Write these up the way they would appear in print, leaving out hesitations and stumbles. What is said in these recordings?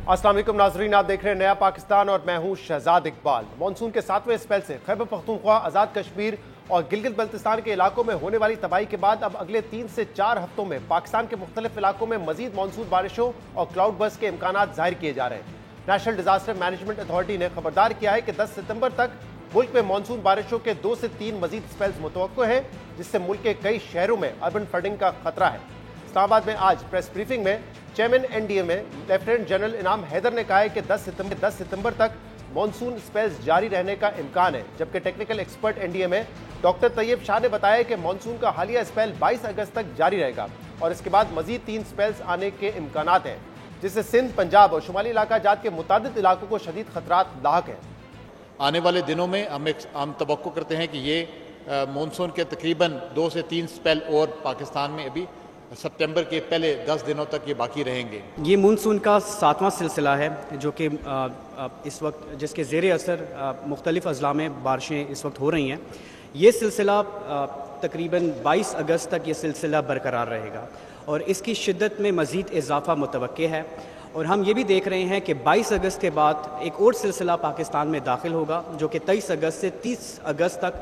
अस्सलाम वालेकुम नाजरीन, आप देख रहे हैं नया पाकिस्तान और मैं हूं शहजाद इकबाल। मानसून के 7वें स्पेल से खैबर पख्तूनख्वा, आज़ाद कश्मीर और गिलगित बल्तिस्तान के इलाकों में होने वाली तबाही के बाद अब अगले 3 से 4 हफ्तों में पाकिस्तान के मुख्तलिफ इलाकों में मजीद मानसून बारिशों और क्लाउड बर्स्ट के इम्कान जाहिर किए जा रहे हैं। नेशनल डिजास्टर मैनेजमेंट अथॉरिटी ने खबरदार किया है कि 10 सितंबर तक मुल्क में मानसून बारिशों के 2 से 3 मजीद स्पेल्स मुतवक्को हैं, जिससे मुल्क के कई शहरों में अर्बन फ्लडिंग का खतरा है। इस्लामाबाद में आज प्रेस ब्रीफिंग में चेयरमैन एनडीए में लेफ्टिनेंट जनरल इनाम हैदर ने कहा है कि 10 सितंबर तक मानसून स्पेल्स जारी रहने का इम्कान है, जबकि टेक्निकल एक्सपर्ट एनडीए में डॉक्टर तैयब शाह ने बताया कि मानसून का हालिया स्पेल 22 अगस्त तक जारी रहेगा और इसके बाद मजीद 3 स्पेल्स आने के इम्कानात हैं, जिससे सिंध, पंजाब और शुमाली इलाका जात के मुतादिद इलाकों को शदीद खतरात लाहक हैं। आने वाले दिनों में हम तवक्को करते हैं कि ये मानसून के तकरीबन 2 से 3 स्पेल और पाकिस्तान में अभी सितंबर के पहले 10 दिनों तक ये बाकी रहेंगे। ये मानसून का 7वां सिलसिला है जो कि इस वक्त जिसके ज़ेर असर मुख्तलिफ अजला में बारिशें इस वक्त हो रही हैं। ये सिलसिला तकरीबन 22 अगस्त तक ये सिलसिला बरकरार रहेगा और इसकी शिद्दत में मज़ीद इजाफ़ा मुतवक्के है। और हम ये भी देख रहे हैं कि 22 अगस्त के बाद एक और सिलसिला पाकिस्तान में दाखिल होगा जो कि 23 अगस्त से 30 अगस्त तक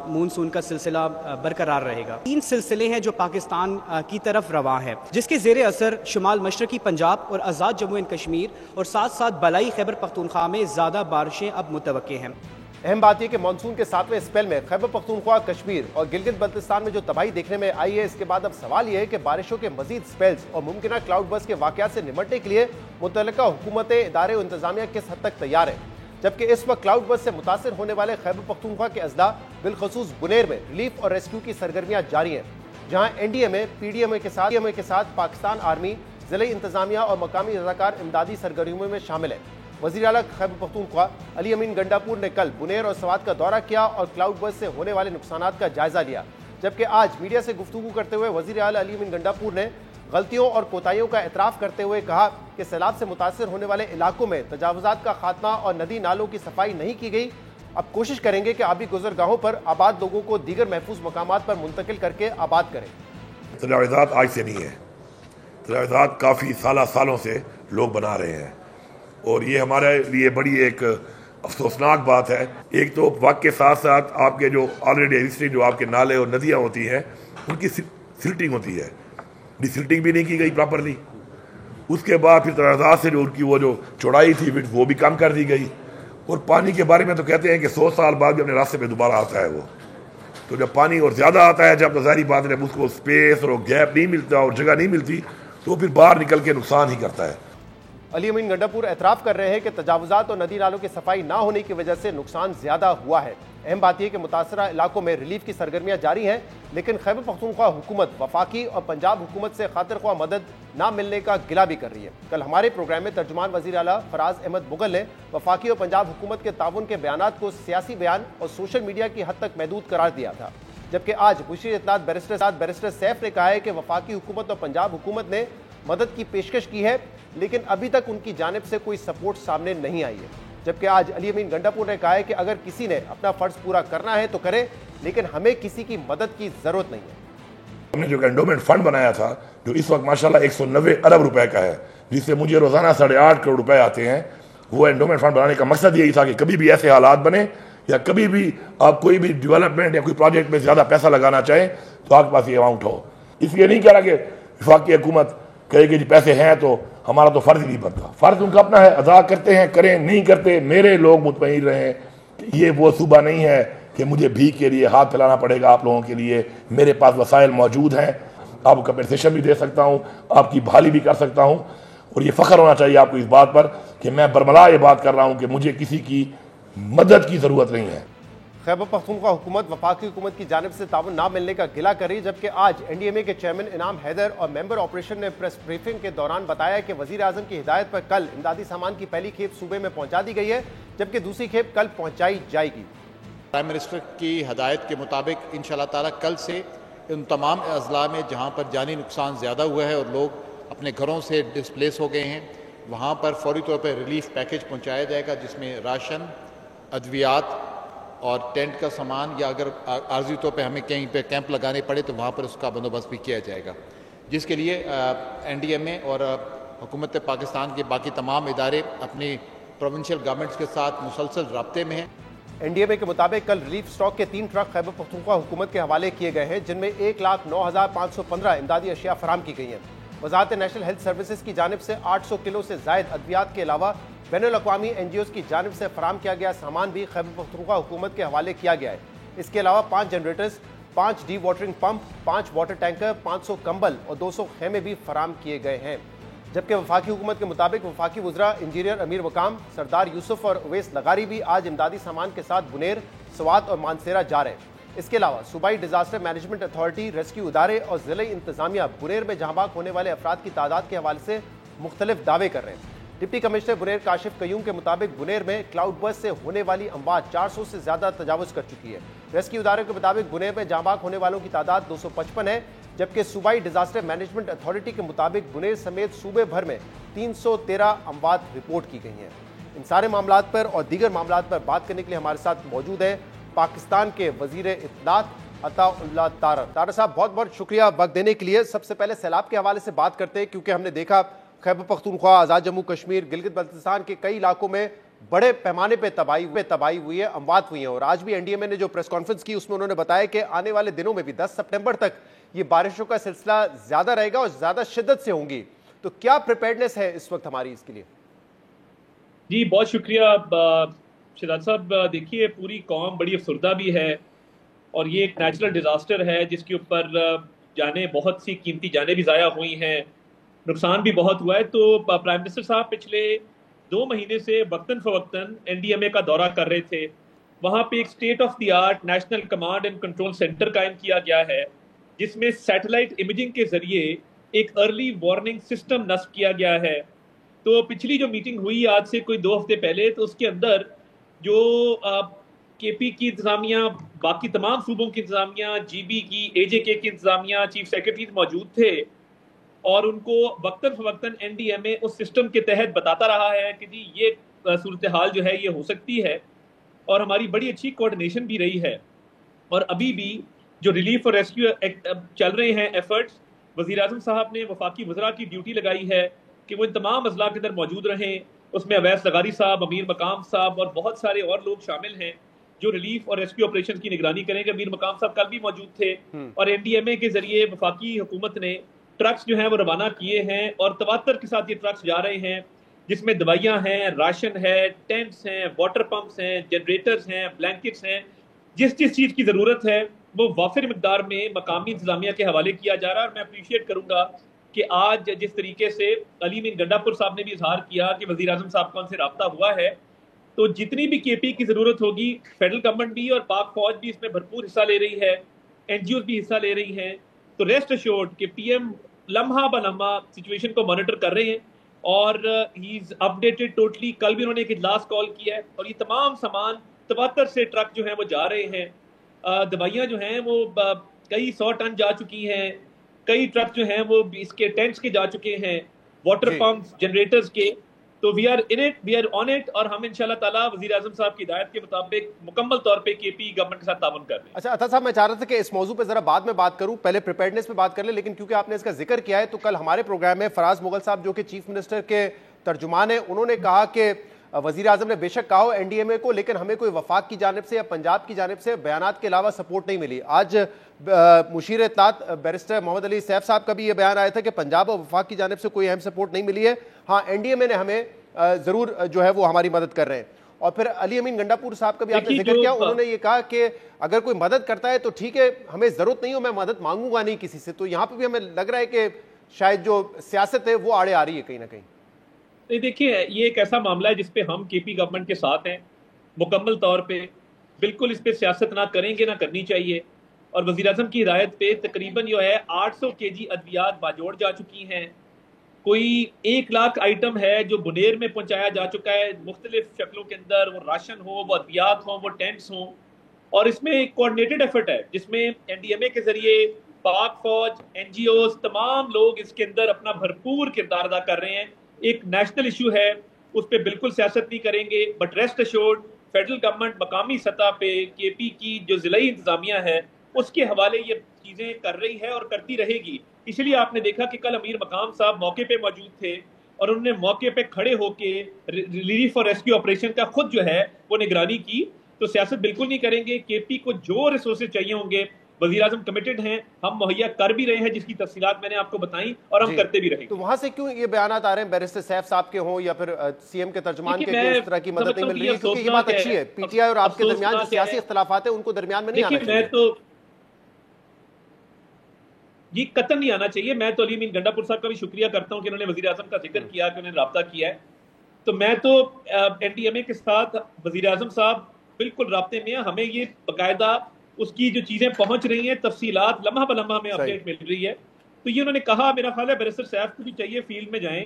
मानसून का सिलसिला बरकरार रहेगा। 3 सिलसिले हैं जो पाकिस्तान की तरफ रवां है, जिसके ज़ेर असर शुमाल मशरकी पंजाब और आज़ाद जम्मू एंड कश्मीर और साथ साथ बलाई खैबर पख्तूनख्वा में ज़्यादा बारिशें अब मुतवक्के हैं। अहम बात यह कि मानसून के 7वें स्पेल में खैबर पख्तूनख्वा, कश्मीर और गिलगित बल्तिस्तान में जो तबाही देखने में आई है, इसके बाद अब सवाल यह है कि बारिशों के मजीद स्पेल्स और मुमकिन क्लाउड बर्स्ट के वाकयात से निपटने के लिए मुतल्लिका हुकूमतें, इदारे और इंतजामिया किस हद तक तैयार है। जबकि इस वक्त क्लाउड बर्स्ट से मुतासर होने वाले खैबर पख्तूनख्वा के अजला बिलखसूस बुनेर में रिलीफ और रेस्क्यू की सरगर्मियां जारी हैं, जहां एनडीए में पीडीएमए के साथ पाकिस्तान आर्मी, जिले इंतजामिया और मकामी रज़ाकार इमदादी सरगर्मियों में शामिल है। वज़ीर आला खैबर पख्तूनख्वा अली अमीन गंडापुर ने कल बुनेर और सवात का दौरा किया और क्लाउड बर्स्ट से होने वाले नुकसानात का जायजा लिया, जबकि आज मीडिया से गुफ्तगू करते हुए वज़ीर आला अली अमीन गंडापुर ने गलतियों और कोताहियों का एतराफ़ करते हुए कहा कि सैलाब से मुतासर होने वाले इलाकों में तजावुज़ात का खात्मा और नदी नालों की सफाई नहीं की गई। अब कोशिश करेंगे कि आबी गुजरगाहों पर आबाद लोगों को दीगर महफूज मकामात पर मुंतकिल करके आबाद करें। तजावुज़ात आज से नहीं है, तजावुज़ात काफ़ी सालों से लोग बना रहे हैं और ये हमारे लिए बड़ी एक अफसोसनाक बात है। एक तो वक्त के साथ साथ आपके जो ऑलरेडी एग्जिस्टिंग जो आपके नाले और नदियाँ होती हैं उनकी सिल्टिंग होती है, डिसिल्टिंग भी नहीं की गई प्रॉपरली। उसके बाद फिर तजावुज़ात से जो उनकी वो जो चौड़ाई थी वो भी कम कर दी गई। और पानी के बारे में तो कहते हैं कि 100 साल बाद भी अपने रास्ते पे दोबारा आता है वो। तो जब पानी और ज़्यादा आता है, जब तो ज़ाहिर बात है जब उसको स्पेस और गैप नहीं मिलता और जगह नहीं मिलती तो फिर बाहर निकल के नुकसान ही करता है। अली अमीन गंडापुर एतराफ़ कर रहे हैं कि तजावुज़ात और नदी नालों की सफाई ना होने की वजह से नुकसान ज़्यादा हुआ है। अहम बात यह कि मुतासरा इलाकों में रिलीफ की सरगर्मियां जारी हैं, लेकिन खैबर पख्तूनख्वा हुकूमत वफाकी और पंजाब हुकूमत से खातिर ख्वाह मदद ना मिलने का गिला भी कर रही है। कल हमारे प्रोग्राम में तर्जुमान वज़ीर आला फराज अहमद मुगल ने वफाकी और पंजाब हुकूमत के ताउन के बयानात को सियासी बयान और सोशल मीडिया की हद तक महदूद करार दिया था, जबकि आज मुशीर इत्तलात बैरिस्टर सैफ ने कहा है कि वफाकी हुकूमत और पंजाब हुकूमत ने मदद की पेशकश की है, लेकिन अभी तक उनकी जानिब से कोई सपोर्ट सामने नहीं आई है। जबकि आज अली अमीन गंडापुर ने कहा है कि अगर किसी ने अपना फर्ज पूरा करना है तो करे, लेकिन हमें किसी की मदद की जरूरत नहीं है। हमने जो एंडोमेंट फंड बनाया था जो इस वक्त माशाल्लाह 190 अरब रुपए का है, जिससे मुझे रोजाना 8.5 करोड़ रुपए आते हैं, वो एंडोमेंट फंड बनाने का मकसद यही था कि कभी भी ऐसे हालात बने या कभी भी आप कोई भी डेवलपमेंट या कोई प्रोजेक्ट में ज्यादा पैसा लगाना चाहें तो आपके पास ये अमाउंट हो। इसलिए नहीं कह रहा कि वफाकी हुकूमत कहेगी जी पैसे हैं तो हमारा तो फर्ज ही नहीं बनता। फर्ज उनका अपना है, अदा करते हैं, करें, नहीं करते मेरे लोग मुतमईन रहें कि ये वो सूबा नहीं है कि मुझे भीख के लिए हाथ फैलाना पड़ेगा आप लोगों के लिए। मेरे पास वसाइल मौजूद हैं, आपको कंपनसेशन भी दे सकता हूँ, आपकी बहाली भी कर सकता हूँ। और ये फ़ख्र होना चाहिए आपको इस बात पर कि मैं बरमला ये बात कर रहा हूँ कि मुझे किसी की मदद की ज़रूरत नहीं है। खैबर पख्तूनख्वा हुकूमत वफाकी हुकूमत की जानिब से ताउन ना मिलने का गिला करी, जबकि आज एनडीएमए के चेयरमैन इनाम हैदर और मेंबर ऑपरेशन ने प्रेस ब्रीफिंग के दौरान बताया कि वजीर आजम की हिदायत पर कल इमदादी सामान की पहली खेप सूबे में पहुंचा दी गई है, जबकि दूसरी खेप कल पहुंचाई जाएगी। प्राइम मिनिस्टर की हदायत के मुताबिक इंशाअल्लाह ताला कल से उन तमाम अजला में जहाँ पर जानी नुकसान ज़्यादा हुआ है और लोग अपने घरों से डिस्प्लेस हो गए हैं, वहाँ पर फौरी तौर पर रिलीफ पैकेज पहुँचाया जाएगा, जिसमें राशन, अद्वियात और टेंट का सामान, या अगर आर्जी तौर पे हमें कहीं पे कैंप लगाने पड़े तो वहाँ पर उसका बंदोबस्त भी किया जाएगा, जिसके लिए एनडीएमए और हुकूमत पाकिस्तान के बाकी तमाम इदारे अपनी प्रोविंशियल गवर्नमेंट्स के साथ मुसलसल रब्ते में हैं। एनडीएमए के मुताबिक कल रिलीफ स्टॉक के 3 ट्रक खैबर पख्तूनख्वा हुकूमत के हवाले किए गए हैं, जिनमें 1,09,515 इमदादी अशिया फराम की गई हैं। वजारत नेशनल हेल्थ सर्विसेज की जानिब से 800 किलो से जायद अद्वियात के अलावा बैनुल-अक़वामी NGOs की जानिब से फराम किया गया सामान भी खैबर पख्तूनख्वा हुकूमत के हवाले किया गया है। इसके अलावा 5 generators, 5 D watering pump, 5 water tanker, 500 कंबल और 200 खेमे भी फराम किए गए हैं। जबकि वफाकी हुकूमत के मुताबिक वफाकी वज़रा इंजीनियर अमीर वकाम, सरदार यूसुफ और उवैस लगारी भी आज इमदादी सामान के साथ बुनेर, स्वात और मानसेरा जा रहे हैं। इसके अलावा सूबाई डिजास्टर मैनेजमेंट अथॉरिटी, रेस्क्यू इदारे और ज़िले इंतजामिया बुनेर में जहाँ होने वाले अफराद की तादाद के हवाले से मुख्तलिफ दावे कर रहे हैं। डिप्टी कमिश्नर बुनेर काशिफ कयूम के मुताबिक बुनेर में क्लाउड बर्स्ट से होने वाली अमवात 400 से ज्यादा तजावुज कर चुकी है। रेस्क्यू इदारे के मुताबिक बुनेर में जहाँ होने वालों की तादाद 255 है, जबकि सूबाई डिजास्टर मैनेजमेंट अथॉरिटी के मुताबिक बुनेर समेत सूबे भर में 313 अमवात रिपोर्ट की गई हैं। इन सारे मामलात पर और दीगर मामलात पर बात करने के लिए हमारे साथ मौजूद है पाकिस्तान के वजीर इत्तलात अताउल्लाह तारर। तारर साहब, बहुत बहुत शुक्रिया वक्त देने के लिए। सबसे पहले सैलाब के हवाले से बात करते हैं, क्योंकि हमने देखा खैबर पख्तूनख्वा, आज़ाद जम्मू कश्मीर, गिलगित बल्तिस्तान के कई इलाकों में बड़े पैमाने पर तबाही हुई है, अमवात हुई है। और आज भी एनडीएमए ने जो प्रेस कॉन्फ्रेंस की उसमें उन्होंने बताया कि आने वाले दिनों में भी 10 सितंबर तक ये बारिशों का सिलसिला ज्यादा रहेगा और ज्यादा शिद्दत से होंगी। तो क्या प्रिपेयर्डनेस है इस वक्त हमारी इसके लिए? जी बहुत शुक्रिया शिदात साहब। देखिए, पूरी कौम बड़ी अफसरदा भी है और ये एक नेचुरल डिजास्टर है जिसके ऊपर जाने बहुत सी कीमती जाने भी ज़ाया हुई हैं, नुकसान भी बहुत हुआ है। तो प्राइम मिनिस्टर साहब पिछले 2 महीने से वक्तन फवक्तन एनडीएमए का दौरा कर रहे थे। वहाँ पे एक state of the art national command and control centre कायम किया गया है, जिसमें सैटेलाइट इमेजिंग के जरिए एक अर्ली वार्निंग सिस्टम नस्ब किया गया है। तो पिछली जो मीटिंग हुई आज से कोई 2 हफ्ते पहले, तो उसके अंदर जो केपी की इंतजामिया, बाकी तमाम सूबों की इंतजामिया, जीबी की, एजेके की इंतजामिया, चीफ सेक्रेटरी मौजूद थे और उनको वक्तन फवक्तन एनडीएमए उस सिस्टम के तहत बताता रहा है कि जी ये सूरत हाल जो है ये हो सकती है। और हमारी बड़ी अच्छी कोऑर्डिनेशन भी रही है। और अभी भी जो रिलीफ और रेस्क्यू चल रहे हैं एफर्ट्स, वज़ीर आज़म साहब ने वफाकी वज़रा की ड्यूटी लगाई है कि वो इन तमाम अजला के अंदर मौजूद रहें। उसमें अवैस लगारी साहब, अमीर मकाम साहब और बहुत सारे और लोग शामिल हैं जो रिलीफ और रेस्क्यू ऑपरेशन की निगरानी करेंगे। अमीर मकाम साहब कल भी मौजूद थे। और एनडीएमए के जरिए वफाकी हुकूमत ने ट्रक्स जो हैं वो रवाना किए हैं और तवातर के साथ ये ट्रक्स जा रहे हैं, जिसमें दवाइयाँ हैं, राशन है, टेंट्स हैं, वाटर पंप्स हैं, जनरेटर्स हैं, ब्लैंकेट्स हैं। जिस चीज़ की ज़रूरत है वो वाफिर मिकदार में मकामी इंतजामिया के हवाले किया जा रहा है। और मैं अप्रीशिएट करूँगा कि आज जिस तरीके से अली मीन गंडापुर साहब ने भी इजहार किया कि वज़ीर आज़म साहब का उनसे रब्ता हुआ है, तो जितनी भी केपी की ज़रूरत होगी, फेडरल गवर्नमेंट भी और पाक फौज भी इसमें भरपूर हिस्सा ले रही है, NGOs भी हिस्सा ले रही हैं। तो रेस्ट अश्योर्ड कि PM लम्हा ब लम्हा सिचुएशन को मॉनिटर कर रहे हैं और ही इज अपडेटेड टोटली। कल भी उन्होंने एक इजलास कॉल किया है और ये तमाम सामान तवातर से ट्रक जो हैं वो जा रहे हैं। दवाइयाँ जो हैं वो कई 100 टन जा चुकी हैं, कई ट्रक जो हैं वो इसके टेंट्स के जा चुके हैं, वाटर पंप्स, जनरेटर्स के। तो we are in it, we are on it और हम इंशाल्लाह ताला वज़ीर आज़म साहब की हिदायत के मुताबिक मुकम्मल तौर पे केपी गवर्नमेंट के साथ ताउन कर रहे हैं। अच्छा अता साहब, मैं चाह रहा था कि इस मौजू पे जरा बाद में बात करूं, पहले प्रिपेयर्डनेस पे बात कर ले, लेकिन क्योंकि आपने इसका जिक्र किया है तो कल हमारे प्रोग्राम में फराज मुगल साहब जो कि चीफ मिनिस्टर के तर्जुमान है, उन्होंने कहा कि वज़ीर आज़म ने बेशक कहा हो एनडीएमए को, लेकिन हमें कोई वफाक की जानिब से या पंजाब की जानिब से बयानात के अलावा सपोर्ट नहीं मिली। आज मुशीर इत्तलात बैरिस्टर मोहम्मद अली सैफ साहब का भी ये बयान आया था कि पंजाब और वफाक की जानिब से कोई अहम सपोर्ट नहीं मिली है। हाँ, एनडीएमए ने हमें जरूर जो है वो हमारी मदद कर रहे हैं। और फिर अली अमीन गंडापुर साहब का भी आपने जिक्र किया, उन्होंने ये कहा कि अगर कोई मदद करता है तो ठीक है, हमें जरूरत नहीं हो, मैं मदद मांगूंगा नहीं किसी से। तो यहाँ पे भी हमें लग रहा है कि शायद जो सियासत है वो आड़े आ रही है कहीं ना कहीं। नहीं, देखिए ये एक ऐसा मामला है जिसपे हम केपी गवर्नमेंट के साथ हैं मुकम्मल तौर पे। बिल्कुल इस पे सियासत ना करेंगे, ना करनी चाहिए। और वज़ीर आज़म की हिदायत पे तकरीबन जो है 800 kg अद्वियात बाजोड़ जा चुकी हैं। कोई 1 लाख आइटम है जो बुनेर में पहुंचाया जा चुका है मुख्तलिफ शक्लों के अंदर, वो राशन हो, वो अद्वियात हो, वो टेंट्स हों। और इसमें एक कोऑर्डिनेटेड एफर्ट है जिसमें एनडीएमए के जरिए पाक फौज, NGOs, तमाम लोग इसके अंदर अपना भरपूर किरदार अदा कर रहे हैं। एक नेशनल इशू है, उस पर बिल्कुल सियासत नहीं करेंगे, but rest assured federal government मकामी सतह पे केपी की जो ज़िलाई इंतजामिया है उसके हवाले ये चीज़ें कर रही है और करती रहेगी। इसलिए आपने देखा कि कल अमीर मकाम साहब मौके पे मौजूद थे और उन्होंने मौके पे खड़े होके रिलीफ और रेस्क्यू ऑपरेशन का खुद जो है वो निगरानी की। तो सियासत बिल्कुल नहीं करेंगे। केपी को जो रिसोर्सेज चाहिए होंगे, वजीर आजम कमिटेड हैं, हम मुहैया कर भी रहे हैं, जिसकी तफसीलात मैंने आपको बताई, और हम करते भी रहेंगे। तो वहां से क्यों ये बयान आ रहे हैं बैरिस्टर सैफ साहब के हों या फिर सीएम के तर्जुमान के, इस तरह की मदद नहीं मिल रही है? क्योंकि ये बात अच्छी है, पीटीआई और आपके दरमियान जो सियासी इख्तलाफात है उनको दरमियान में नहीं आना चाहिए। मैं तो ये कतन नहीं आना चाहिए। मैं तो अली अमीन गंडापुर साहब का भी शुक्रिया करता हूं कि उन्होंने वजीर आजम का जिक्र किया, कि उन्होंने राब्ता किया है। तो मैं तो एनडीएमए के साथ वजीर आजम साहब बिल्कुल राब्ते में है। हमें ये बाकायदा उसकी जो चीजें पहुंच रही हैं, तफसीलात लम्हा बलम्हा हमें अपडेट मिल रही है। तो ये उन्होंने कहा, मेरा ख्याल है बैरिस्टर सैफ को भी चाहिए फील्ड में जाएं।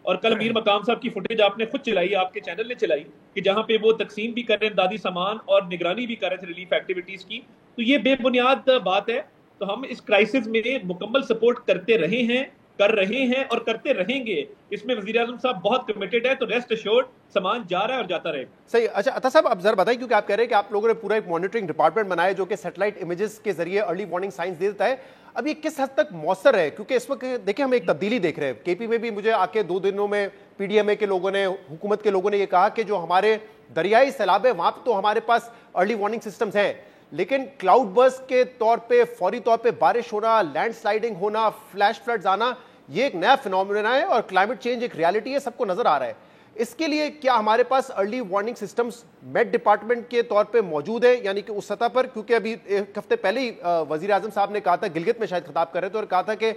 और कल मीर मकाम साहब की फुटेज आपने खुद चलाई, आपके चैनल ने चलाई, कि जहां पे वो तकसीम भी कर रहे हैं दादी सामान और निगरानी भी कर रहे थे रिलीफ एक्टिविटीज की। तो ये बेबुनियाद बात है। तो हम इस क्राइसिस में मुकम्मल सपोर्ट करते रहे हैं, कर रहे हैं और करते रहेंगे। इसमें वजीर आजम साहब बहुत कमिटेड है। तो रेस्ट एश्योर्ड, सामान जा रहा है और जाता रहेगा। सही। अच्छा अता साहब, अब जरा बताइए, क्योंकि आप कह रहे हैं कि आप लोगों ने पूरा एक मॉनिटरिंग डिपार्टमेंट बनाया जो कि सैटेलाइट इमेजेस के जरिए अर्ली वार्निंग साइंस दे देता है। अब ये किस हद तक मौसर है? क्योंकि इस वक्त देखिए हम एक तब्दीली देख रहे हैं। केपी में भी मुझे आके 2 दिनों में पीडीएमए के लोगों ने, हुकूमत के लोगों ने ये कहा कि जो हमारे दरियाई सैलाब है वहां तो हमारे पास अर्ली वार्निंग सिस्टम्स हैं, लेकिन क्लाउड बर्स्ट के तौर पे फौरी तौर पे बारिश होना, लैंडस्लाइडिंग होना, फ्लैश फ्लड्स आना, ये एक नया फिनोमेना है और क्लाइमेट चेंज एक रियलिटी है, सबको नजर आ रहा है। इसके लिए क्या हमारे पास early warning systems Met department के तौर पे मौजूद है, यानी कि उस सतह पर? क्योंकि अभी एक हफ्ते पहले ही वजीर आजम साहब ने कहा था, गिलगित में शायद खिताब कर रहे थे, और कहा था कि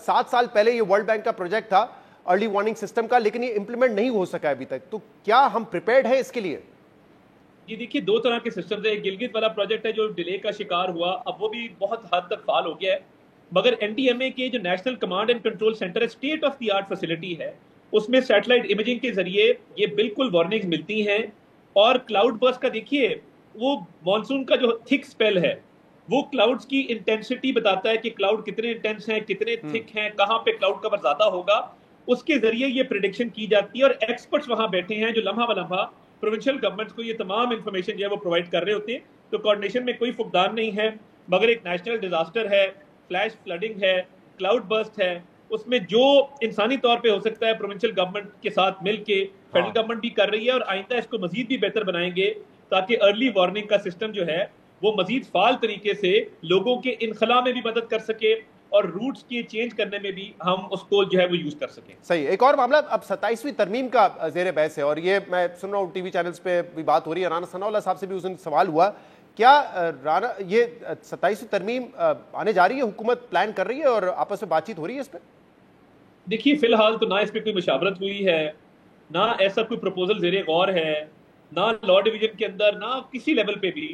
7 साल पहले ये वर्ल्ड बैंक का प्रोजेक्ट था अर्ली वार्निंग सिस्टम का, लेकिन ये इंप्लीमेंट नहीं हो सका अभी तक। तो क्या हम प्रिपेयर्ड है इसके लिए? ये देखिए, 2 तरह के सिस्टम है। गिलगित वाला प्रोजेक्ट है जो डिले का शिकार हुआ, अब वो भी बहुत हद तक फाल हो गया है। मगर एनडीएमए के जो national command and control centre है, state of the art facility है, उसमें सैटेलाइट इमेजिंग के जरिए ये बिल्कुल वार्निंग्स मिलती हैं। और क्लाउड बर्स्ट का देखिए, वो मॉनसून का जो थिक स्पेल है, वो क्लाउड्स की इंटेंसिटी बताता है कि क्लाउड कितने इंटेंस हैं, कितने थिक हैं, कहाँ पे क्लाउड कवर ज्यादा होगा। उसके जरिए ये प्रिडिक्शन की जाती है और एक्सपर्ट्स वहां बैठे हैं जो लम्हा बलम्हा प्रोविंशियल गवर्नमेंट्स को ये तमाम इंफॉर्मेशन जो है वो प्रोवाइड कर रहे होते हैं। तो कोऑर्डिनेशन में कोई फुकदान नहीं है। मगर एक नेशनल डिजास्टर है, फ्लैश फ्लडिंग है, क्लाउड बर्स्ट है, उसमें जो इंसानी तौर पे हो सकता है प्रोविंशियल गवर्नमेंट के साथ मिलके फेडरल गवर्नमेंट भी कर रही है। और आइंदा इसको मजीद भी बेहतर बनाएंगे ताकि अर्ली वार्निंग का सिस्टम जो है वो मजीद फाल तरीके से लोगों के इनखला में भी मदद कर सके और रूट्स के चेंज करने में भी हम उसको जो है वो यूज कर सकें। सही। एक और मामला, अब 27वीं तरमीम का ज़ेर बहस है, और ये मैं सुन रहा हूँ टीवी चैनल्स पे भी बात हो रही है। राना सनाउल्लाह साहब से भी उस दिन सवाल हुआ, क्या राना ये 27वीं तरमीम आने जा रही है, हुकूमत प्लान कर रही है और आपस में बातचीत हो रही है इस पर? देखिए, फिलहाल तो ना इस पर कोई मुशावरत हुई है, ना ऐसा कोई प्रपोजल ज़ेरे गौर है, ना लॉ डिवीजन के अंदर, ना किसी लेवल पे भी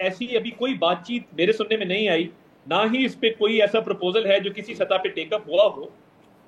ऐसी अभी कोई बातचीत मेरे सुनने में नहीं आई। ना ही इस पे कोई ऐसा प्रपोजल है जो किसी सतह पे टेकअप हुआ हो।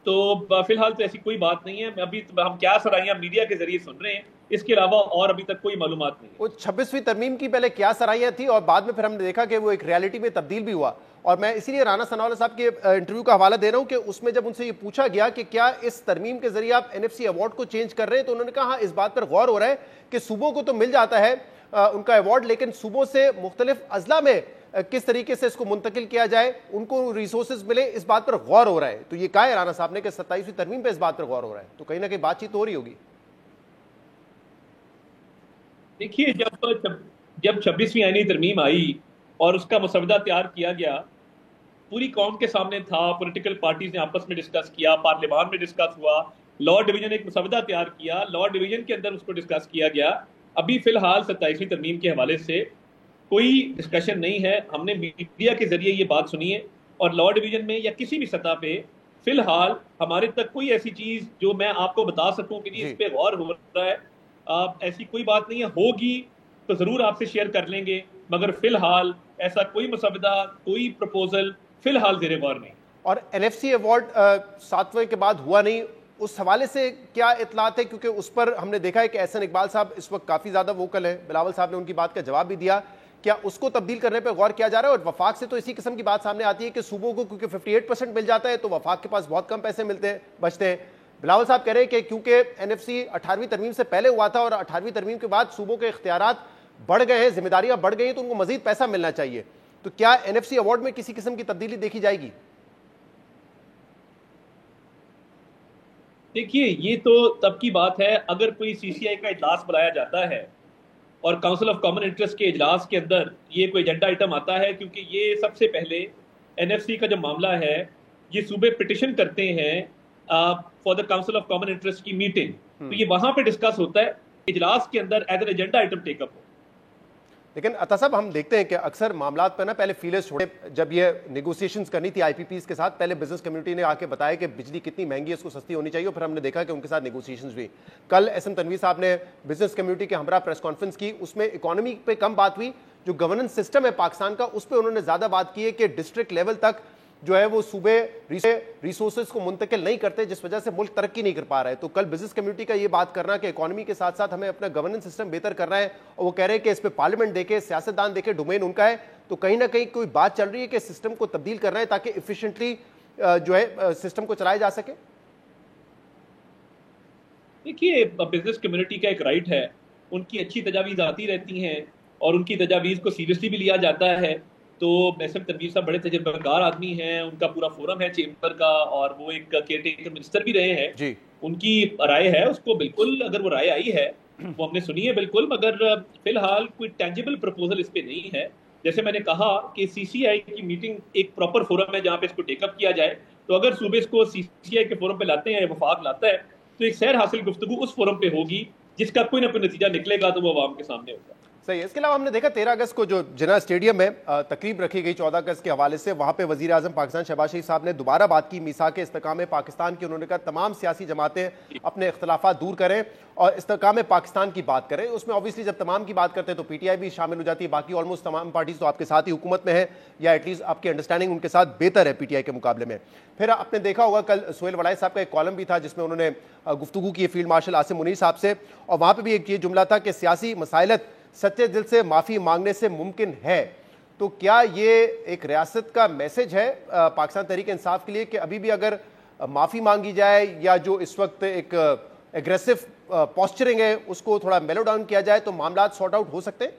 तो फिलहाल तो ऐसी कोई बात नहीं है। अभी तो हम क्या सराहियां मीडिया के जरिए सुन रहे हैं, इसके अलावा और अभी तक कोई मालूमात नहीं है। वो 26वीं तरमीम की पहले क्या सराहियां थी और बाद में फिर हमने देखा कि वो एक रियलिटी में तब्दील भी हुआ। और मैं इसीलिए राना सनाउल्लाह साहब के इंटरव्यू का हवाला दे रहा हूं कि उसमें जब उनसे ये पूछा गया कि क्या इस तरमीम के जरिए आप एनएफसी अवार्ड को चेंज कर रहे हैं, तो उन्होंने कहा हाँ, इस बात पर गौर हो रहा है कि सूबों को तो मिल जाता है उनका अवार्ड, लेकिन सूबों से मुख्तलिफ अजला में किस तरीके से इसको मुंतकिल किया जाए, उनको रिसोर्सेज मिले, इस बात पर गौर हो रहा है। तो ये कहा है राना साहब ने कि 27वीं तरमीम पे इस बात पर गौर हो रहा है, तो कहीं ना कहीं बातचीत हो रही होगी। देखिए, जब 26वीं आईनी तरमीम आई और उसका मसवदा तैयार किया गया, पूरी कौम के सामने था, पॉलिटिकल पार्टीज ने आपस में डिस्कस किया, पार्लियामान में डिस्कस हुआ, लॉ डिवीजन एक मसवदा तैयार किया, लॉ डिवीजन के अंदर उसको डिस्कस किया गया। अभी फिलहाल 27वीं तरमीम के हवाले से कोई डिस्कशन नहीं है। हमने मीडिया के जरिए ये बात सुनी है और लॉ डिवीजन में या किसी भी सतह पे फिलहाल हमारे तक कोई ऐसी चीज जो मैं आपको बता सकूं कि इस पे गौर हो रहा है, ऐसी कोई बात नहीं है। होगी तो जरूर आपसे शेयर कर लेंगे, मगर फिलहाल ऐसा कोई मसवदा, कोई प्रपोजल फिलहाल ज़ेरे गौर नहीं। और एनएफसी अवार्ड 7वें के बाद हुआ नहीं, उस हवाले से क्या इतलात है? क्योंकि उस पर हमने देखा है कि एहसन इकबाल साहब इस वक्त काफ़ी ज़्यादा वोकल है, बिलावल साहब ने उनकी बात का जवाब भी दिया। क्या उसको तब्दील करने पर गौर किया जा रहा है? और वफाक से तो इसी किस्म की बात सामने आती है कि सूबों को क्योंकि 58% मिल जाता है तो वफाक के पास बहुत कम पैसे बचते हैं। बिलावल साहब कह रहे हैं कि क्योंकि एनएफसी 18वीं तरमीम से पहले हुआ था और 18वीं तरमीम के बाद सूबों के इख्तियारात बढ़ गए हैं, जिम्मेदारियां बढ़ गई हैं, तो उनको मजीद पैसा मिलना चाहिए। तो क्या एनएफसी अवार्ड में किसी किस्म की तब्दीली देखी जाएगी? देखिए, ये तो तब की बात है अगर कोई सीसीआई का इजलास बुलाया जाता है और काउंसिल ऑफ कॉमन इंटरेस्ट के इजलास के अंदर ये कोई एजेंडा आइटम आता है, क्योंकि ये सबसे पहले एनएफसी का जो मामला है, ये सूबे पिटिशन करते हैं for the council of common interest की मीटिंग, तो ये वहां पे डिस्कस होता है, इजलास के अंदर as an agenda item take up हो। लेकिन अता साहब, हम देखते हैं कि अक्सर मामलात पे ना पहले फीलर्स छोड़े, जब ये नेगोशिएशंस करनी थी आईपीपीज के साथ, पहले बिजनेस कम्युनिटी ने आके बताया कि बिजली कितनी महंगी है, इसको सस्ती होनी चाहिए, और फिर हमने देखा कि उनके साथ नेगोशिएशंस हुई। कल एसएम तनवीर साहब ने बिजनेस कम्युनिटी के हमरा प्रेस कॉन्फ्रेंस की, उसमें इकोनॉमी पे कम बात हुई, जो गवर्नेंस सिस्टम है पाकिस्तान का उस पर उन्होंने ज्यादा बात की है कि डिस्ट्रिक्ट लेवल तक जो है वो सूबे रिसोर्सेज को मुंतकिल नहीं करते, जिस वजह से मुल्क तरक्की नहीं कर पा रहा है। तो कल बिजनेस कम्युनिटी का ये बात करना कि इकोनॉमी के साथ साथ हमें अपना गवर्नेंस सिस्टम बेहतर करना है, और वो कह रहे हैं कि इस पे पार्लियामेंट देखे, सियासतदान देखे, डोमेन उनका है, तो कहीं ना कहीं कोई बात चल रही है कि सिस्टम को तब्दील करना है ताकि इफिशिएंटली जो है सिस्टम को चलाया जा सके। देखिए, बिजनेस कम्युनिटी का एक राइट है, उनकी अच्छी तजावीज़ आती रहती हैं और उनकी तजावीज़ को सीरियसली भी लिया जाता है। तो एसएम तनवीर साहब बड़े तजुर्बेकार आदमी हैं, उनका पूरा फोरम है चेंबर का, और वो एक केयरटेकर मिनिस्टर भी रहे हैं जी। उनकी राय है, उसको बिल्कुल, अगर वो राय आई है वो हमने सुनी है बिल्कुल, मगर फिलहाल कोई टेंजिबल प्रपोजल इस पे नहीं है। जैसे मैंने कहा कि सीसीआई की मीटिंग एक प्रॉपर फोरम है जहाँ पे इसको टेकअप किया जाए, तो अगर सूबे इसको सीसीआई के फोरम पे लाते हैं, वफाक लाता है, तो एक सैर हासिल गुफ्तगू उस फोरम पे होगी जिसका कोई ना कोई नतीजा निकलेगा, तो वो आवाम के सामने होगा। सही है। इसके अलावा हमने देखा 13 अगस्त को जो जिना स्टेडियम में तकरीब रखी गई 14 अगस्त के हवाले से, वहां पे वजीर आजम पाकिस्तान शहबाज शरीफ साहब ने दोबारा बात की मीसाक इस्तेकाम पाकिस्तान की। उन्होंने कहा तमाम सियासी जमातें अपने इख्तलाफात दूर करें और इस्तेकाम पाकिस्तान की बात करें। उसमें ऑब्वियसली जब तमाम की बात करते हैं तो पीटीआई भी शामिल हो जाती है, बाकी ऑलमोस्ट तमाम पार्टीज तो आपके साथ ही हुकूमत में है, या एटलीस्ट आपकी अंडरस्टैंडिंग उनके साथ बेहतर है पीटीआई के मुकाबले में। फिर आपने देखा होगा कल सोहेल वड़ाई साहब का एक कॉलम भी था जिसमें उन्होंने गुफ्तगू की फील्ड मार्शल आसिम मुनीर साहब से, और वहां पर भी एक ये जुमला था कि सियासी मसाइलत सच्चे दिल से माफी मांगने से मुमकिन है। तो क्या ये एक रियासत का मैसेज है पाकिस्तान तहरीक इंसाफ के लिए कि अभी भी अगर माफी मांगी जाए या जो इस वक्त एक एग्रेसिव पॉस्चरिंग है उसको थोड़ा मेलो डाउन किया जाए तो मामला सॉर्ट आउट हो सकते हैं?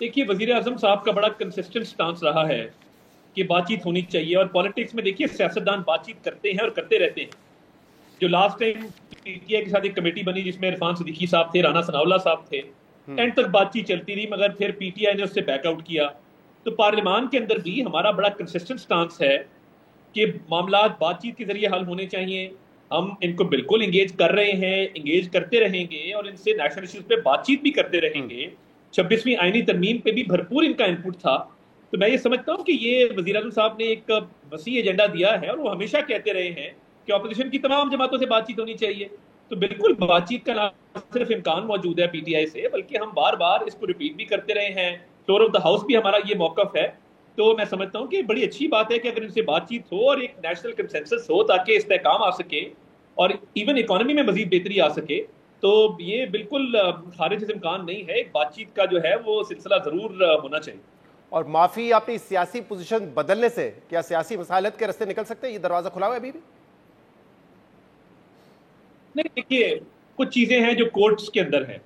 देखिए, वजीर आजम साहब का बड़ा कंसिस्टेंट स्टांस रहा है कि बातचीत होनी चाहिए, और पॉलिटिक्स में देखिए सियासतदान बातचीत करते हैं और करते रहते हैं। जो लास्ट टाइम पीटीआई के साथ एक कमेटी बनी जिसमें इरफान सिद्दीकी साहब थे, राना सनाउल्लाह साहब थे, एंड तक बातचीत चलती रही, मगर फिर पीटीआई ने उससे बैकआउट किया। तो पार्लियामान के अंदर भी हमारा बड़ा कंसिस्टेंट स्टांस है कि मामला बातचीत के जरिए हल होने चाहिए। हम इनको बिल्कुल इंगेज कर रहे हैं, इंगेज करते रहेंगे और इनसे नेशनल इश्यूज पे बातचीत भी करते रहेंगे। 26वीं आईनी तरमीम पे भी भरपूर इनका इनपुट था। तो मैं ये समझता हूँ कि ये वज़ीर आज़म साहब ने एक वसी एजेंडा दिया है, और वो हमेशा कहते रहे हैं कि ऑपोजिशन की तमाम जमातों से बातचीत होनी चाहिए। तो बिल्कुल बातचीत का ना सिर्फ इम्कान मौजूद है पीटीआई से, बल्कि हम बार बार इसको रिपीट भी करते रहे हैं। फ्लोर ऑफ द हाउस भी हमारा ये मौकफ है। तो मैं समझता हूँ कि बड़ी अच्छी बात है कि अगर इनसे बातचीत हो और एक नेशनल कंसेंसस हो ताकि इस्तेहकाम आ सके और इवन इकोनॉमी में मजीद बेहतरी आ सके, तो ये बिल्कुल खारिज से इम्कान नहीं है। एक बातचीत का जो है वो सिलसिला जरूर होना चाहिए। और माफी अपनी सियासी पोजीशन बदलने से क्या सियासी मसाइलत के रास्ते निकल सकते हैं? ये दरवाजा खुला हुआ है अभी भी? नहीं, देखिए, कुछ चीजें हैं जो कोर्ट्स के अंदर हैं,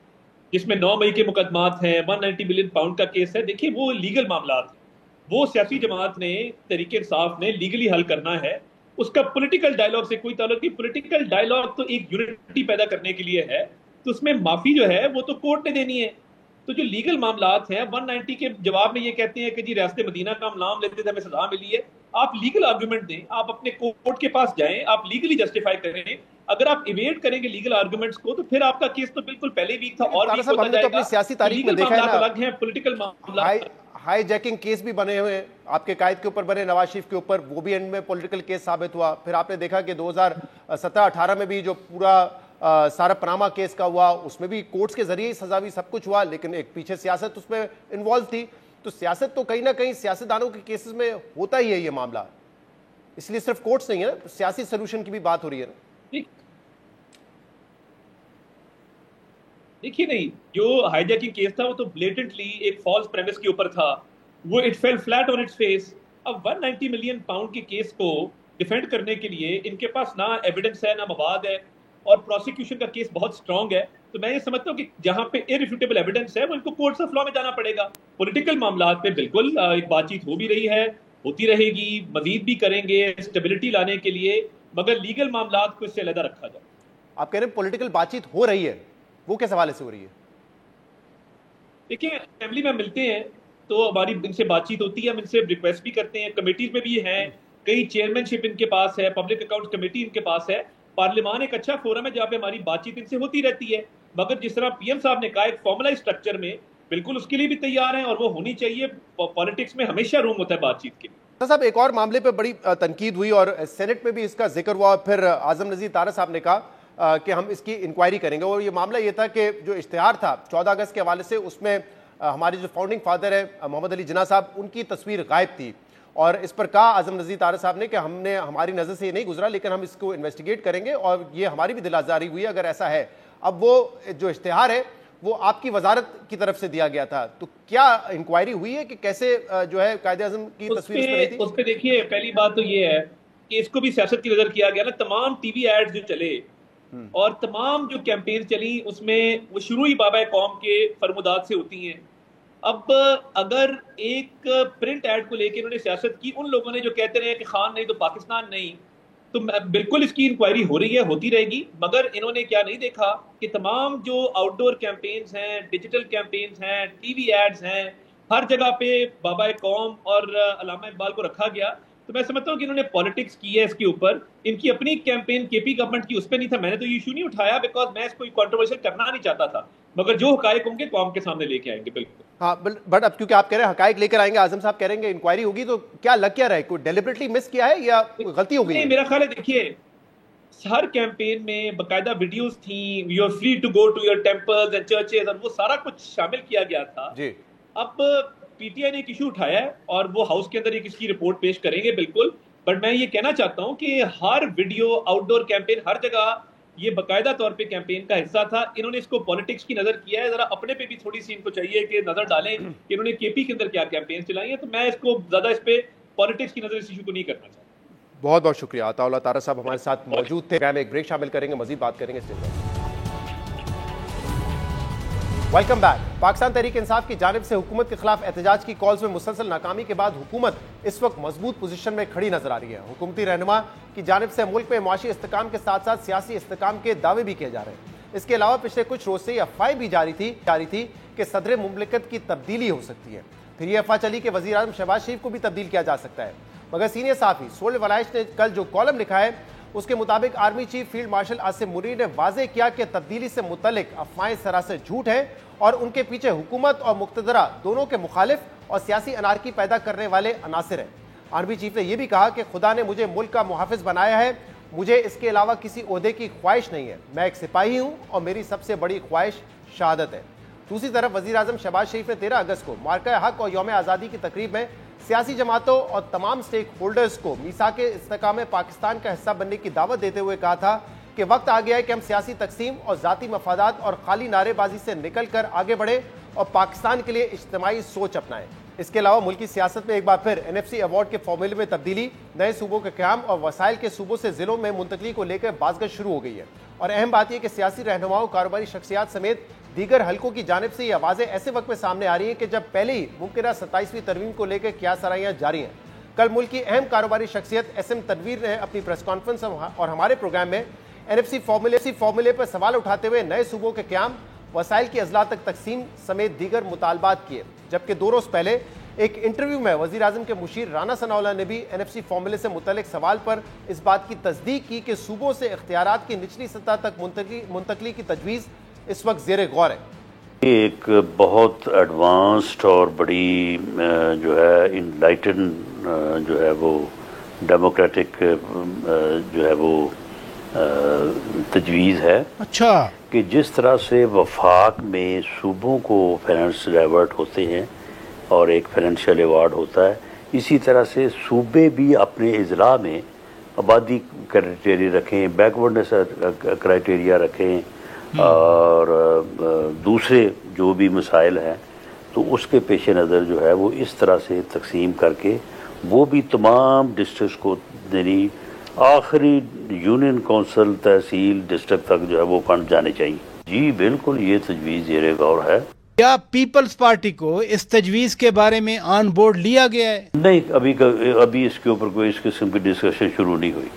जिसमें 9 मई के मुकदमात हैं, 190 बिलियन पाउंड का केस है। देखिए, वो लीगल मामलात हैं, वो सियासी जमात ने, तहरीक इंसाफ ने लीगली हल करना है। उसका पॉलिटिकल डायलॉग से कोई ताल्लुक नहीं। पॉलिटिकल डायलॉग तो एक यूनिटी पैदा करने के लिए है, तो उसमें माफी जो है वो तो कोर्ट ने देनी है। तो जो लीगल मामलात हैं, 190 के जवाब में ये कहते हैं कि जी रियासत मदीना का हम नाम लेते थे, हमें सजा मिली है। आप लीगल आर्गुमेंट दें, आप अपने कोर्ट के पास जाएं, आप लीगली जस्टिफाई करें। अगर आप इवेट करेंगे लीगल आर्गुमेंट्स को तो फिर आपका केस तो बिल्कुल पहले वीक था और वीक होता जाएगा। अपनी सियासी तारीख में देखा है ना, अलग है, पॉलिटिकल मामला, हाईजैकिंग केस भी बने हुए हैं, आपके कायद के ऊपर बने, नवाज शरीफ के ऊपर, वो भी एंड में पॉलिटिकल केस साबित हुआ। फिर आपने देखा कि 2017-18 में भी जो पूरा सारा पनामा केस का हुआ, उसमें भी कोर्ट्स के जरिए ही सजा भी सब कुछ हुआ, लेकिन एक पीछे सियासत उसमें इन्वॉल्व थी। तो सियासत तो कहीं ना कहीं सियासतदानों के केसेस में होता ही है ये मामला, इसलिए सिर्फ कोर्ट्स नहीं है ना, सियासी सोल्यूशन की भी बात हो रही है ना। देखिए, नहीं, जो हाईजैकिंग केस था वो तो ब्लेटेंटली एक फॉल्स प्रेमिस के ऊपर था, वो it fail flat on its face. अब 190 मिलियन पाउंड के केस को डिफेंड करने के लिए इनके पास ना एविडेंस है, ना मवाद है, और प्रोसिक्यूशन का केस बहुत स्ट्रांग है। तो मैं ये समझता हूँ कि जहां पे इररिफ्यूटेबल एविडेंस है वो इनको कोर्ट्स ऑफ लॉ में जाना पड़ेगा। पॉलिटिकल मामलात पे बिल्कुल एक बातचीत हो भी रही है, होती रहेगी, मजीद भी करेंगे स्टेबिलिटी लाने के लिए, मगर लीगल मामला को इससे अलग रखा जाए। आप कह रहे हैं पॉलिटिकल बातचीत हो रही है, वो किस हवाले से हो रही है? देखिए, असेंबली में मिलते हैं तो हमारी इनसे बातचीत होती है, हम इनसे रिक्वेस्ट भी करते हैं, कमेटीज में भी हैं, कई चेयरमैनशिप इनके पास है, पब्लिक अकाउंट कमेटी इनके पास है। पार्लियामान एक अच्छा फोरम है जहाँ पे हमारी बातचीत इनसे होती रहती है, मगर जिस तरह पीएम साहब ने कहा एक फॉर्मुलाइज स्ट्रक्चर में, बिल्कुल उसके लिए भी तैयार हैं और वो होनी चाहिए। पॉलिटिक्स में हमेशा रूम होता है बातचीत के लिए। साहब, एक और मामले पे बड़ी तनकीद हुई और सेनेट में भी इसका जिक्र हुआ, फिर आजम नजीर तारा साहब ने कहा कि हम इसकी इंक्वायरी करेंगे, और ये मामला ये था कि जो इश्तिहार था 14 अगस्त के हवाले से, उसमें हमारे जो फाउंडिंग फादर है मोहम्मद अली जिन्ना साहब, उनकी तस्वीर गायब थी, और इस पर कहा आजम नजीर तारा साहब ने कि हमारी नज़र से ये नहीं गुजरा, लेकिन हम इसको इन्वेस्टिगेट करेंगे और ये हमारी भी दिलाजारी हुई अगर ऐसा है। अब वो जो इश्तिहार है वो आपकी वजारत की तरफ से दिया गया था, तो क्या इंक्वायरी हुई है कि कैसे जो है कायदे-ए-आज़म की तस्वीर इसमें नहीं थी? उस पे देखिए, पहली बात तो ये है कि इसको भी सियासत की नजर किया गया ना। तमाम टीवी एड्स जो चले और तमाम जो कैंपेन चली, उसमें वो शुरू ही बाबा कौम के फरमुदात से होती हैं। अब अगर एक प्रिंट एड को लेकर उन्होंने सियासत की, उन लोगों ने जो कहते रहे कि खान नहीं तो पाकिस्तान नहीं, तो बिल्कुल इसकी इंक्वायरी हो रही है, होती रहेगी, मगर इन्होंने क्या नहीं देखा कि तमाम जो आउटडोर कैंपेन्स हैं, डिजिटल कैंपेन्स हैं, टीवी एड्स हैं, हर जगह पे बाबा कौम और अल्लामा इकबाल को रखा गया। तो मैं समझता हूँ कि इन्होंने पॉलिटिक्स की है इसके ऊपर। इनकी अपनी कैंपेन केपी गवर्नमेंट की उस पर नहीं था, मैंने तो ये इशू नहीं उठाया बिकॉज मैं इसको कंट्रोवर्शियल करना नहीं चाहता था, मगर जो हकायक होंगे कौम के सामने लेके आएंगे। बिल्कुल हाँ, बट अब क्योंकि आप कह रहे हैं हकायक लेकर आएंगे, आजम साहब कह रहे हैं इंक्वायरी होगी, तो क्या लग क्या रहा है? कोई डेलिबरेटली मिस किया है या गलती हो गई है? मेरा ख्याल है, देखिए, हर कैंपेन में बाकायदा वीडियोस थी, you are free to go to your temples and churches, और वो सारा कुछ शामिल किया गया था जी। अब पीटीआई ने एक इशू उठाया है और वो हाउस के अंदर एक इसकी रिपोर्ट पेश करेंगे बिल्कुल, बट मैं ये कहना चाहता हूं कि हर वीडियो, आउटडोर कैंपेन, हर जगह ये बाकायदा तौर पे कैंपेन का हिस्सा था। इन्होंने इसको पॉलिटिक्स की नजर किया है, जरा अपने पे भी थोड़ी सी इनको चाहिए कि नजर डालें कि इन्होंने केपी के अंदर क्या कैंपेन चलाई है। तो मैं इसको ज्यादा इस पे पॉलिटिक्स की नजर इस इशू को नहीं करना चाहता। बहुत बहुत शुक्रिया। अताउल्लाह तारा साहब हमारे साथ मौजूद थे। मैं एक ब्रेक शामिल करेंगे, मजीद बात करेंगे इस पर। Welcome back. पाकिस्तान तहरीक इंसाफ की जानिब से हुकूमत के खिलाफ एहतजाज की कॉल्स में मुसलसल नाकामी के बाद हुकूमत इस वक्त मजबूत पोजीशन में खड़ी नजर आ रही है। हुकूमती रहनुमा की जानिब से मुल्क में माशी इस्तेकाम के साथ साथ सियासी इस्तेकाम के दावे भी किए जा रहे हैं। इसके अलावा पिछले कुछ रोज से अफवाहें भी जारी थी कि सदर मुमलिकत की तब्दीली हो सकती है। फिर यह अफवाह चली कि वज़ीर आज़म शहबाज शरीफ को भी तब्दील किया जा सकता है, मगर सीनियर सहाफ़ी सोहेल वलाइश ने कल जो कॉलम लिखा है उसके मुताबिक army chief field marshal Asim Munir ने वाज़ेह किया कि तब्दीली से मुतल्लिक अफवाहें सरासर झूठ है और उनके पीछे हुकूमत और मुक़्तदरा दोनों के मुखालिफ और सियासी अनारकी पैदा करने वाले अनासिर हैं। आर्मी चीफ ने यह भी कहा कि खुदा ने मुझे मुल्क का मुहाफिज बनाया है, मुझे इसके अलावा किसी ओहदे की ख्वाहिश नहीं है, मैं एक सिपाही हूँ और मेरी सबसे बड़ी ख्वाहिश शहादत है। दूसरी तरफ वज़ीर आज़म शहबाज शरीफ ने 13 अगस्त को मार्का हक और यौम आज़ादी की तकरीब में सियासी जमातों और तमाम स्टेक होल्डर्स को मीसाक इस्तेकाम पाकिस्तान का हिस्सा बनने की दावत देते हुए कहा था कि वक्त आ गया है कि हम सियासी तकसीम और ज़ाती मफादात और खाली नारेबाजी से निकल कर आगे बढ़े और पाकिस्तान के लिए इज्तिमाई सोच अपनाएं। इसके अलावा मुल्की सियासत में एक बार फिर NFC अवार्ड के फॉर्मूले में तब्दीली, नए सूबों के क़याम और वसाइल के सूबों से ज़िलों में मुंतकली को लेकर बाज़गश शुरू हो गई है। और अहम बात यह कि सियासी रहनुमाओं, कारोबारी शख्सियात समेत दीगर हलकों की जानिब से ये आवाज़ें ऐसे वक्त में सामने आ रही हैं कि जब पहले ही मुमकिन 27वीं तरमीम को लेकर क़यासराइयाँ जारी हैं। कल मुल्क की अहम कारोबारी शख्सियत SM तनवीर ने अपनी प्रेस कॉन्फ्रेंस और हमारे प्रोग्राम में NFC फॉर्मूले पर सवाल उठाते हुए नए सूबों के क़याम, वसाइल की अजला तक तकसीम समेत दीगर मुतालबात किए। जबकि 2 रोज़ पहले एक इंटरव्यू में वज़ीर आज़म के मुशीर राना सनाउल्लाह ने भी NFC फॉर्मूले से मुतल्लिक सवाल पर इस बात की तस्दीक की कि सूबों से इख्तियारात की निचली सतह तक मुंतकली की तजवीज़ इस वक्त ज़ेरे गौर है। एक बहुत एडवांस्ड और बड़ी जो है इनलाइटन जो है वो डेमोक्रेटिक जो है वो तजवीज़ है। अच्छा, कि जिस तरह से वफाक में सूबों को फाइनेंस डाइवर्ट होते हैं और एक फाइनेंशियल अवार्ड होता है, इसी तरह से सूबे भी अपने इजला में आबादी क्राइटेरिया रखें, बैकवर्डनेस क्राइटेरिया रखें और दूसरे जो भी मसाइल हैं तो उसके पेश नज़र जो है वो इस तरह से तकसीम करके वो भी तमाम डिस्ट्रिक्ट को यानी आखिरी यूनियन कौंसिल, तहसील, डिस्ट्रिक्ट तक जो है वो फंड जाने चाहिए। जी बिल्कुल, ये तजवीज़ ज़ेरे गौर है। क्या पीपल्स पार्टी को इस तजवीज़ के बारे में ऑन बोर्ड लिया गया है? नहीं, अभी इसके ऊपर कोई इस किस्म की डिस्कशन शुरू नहीं हुई।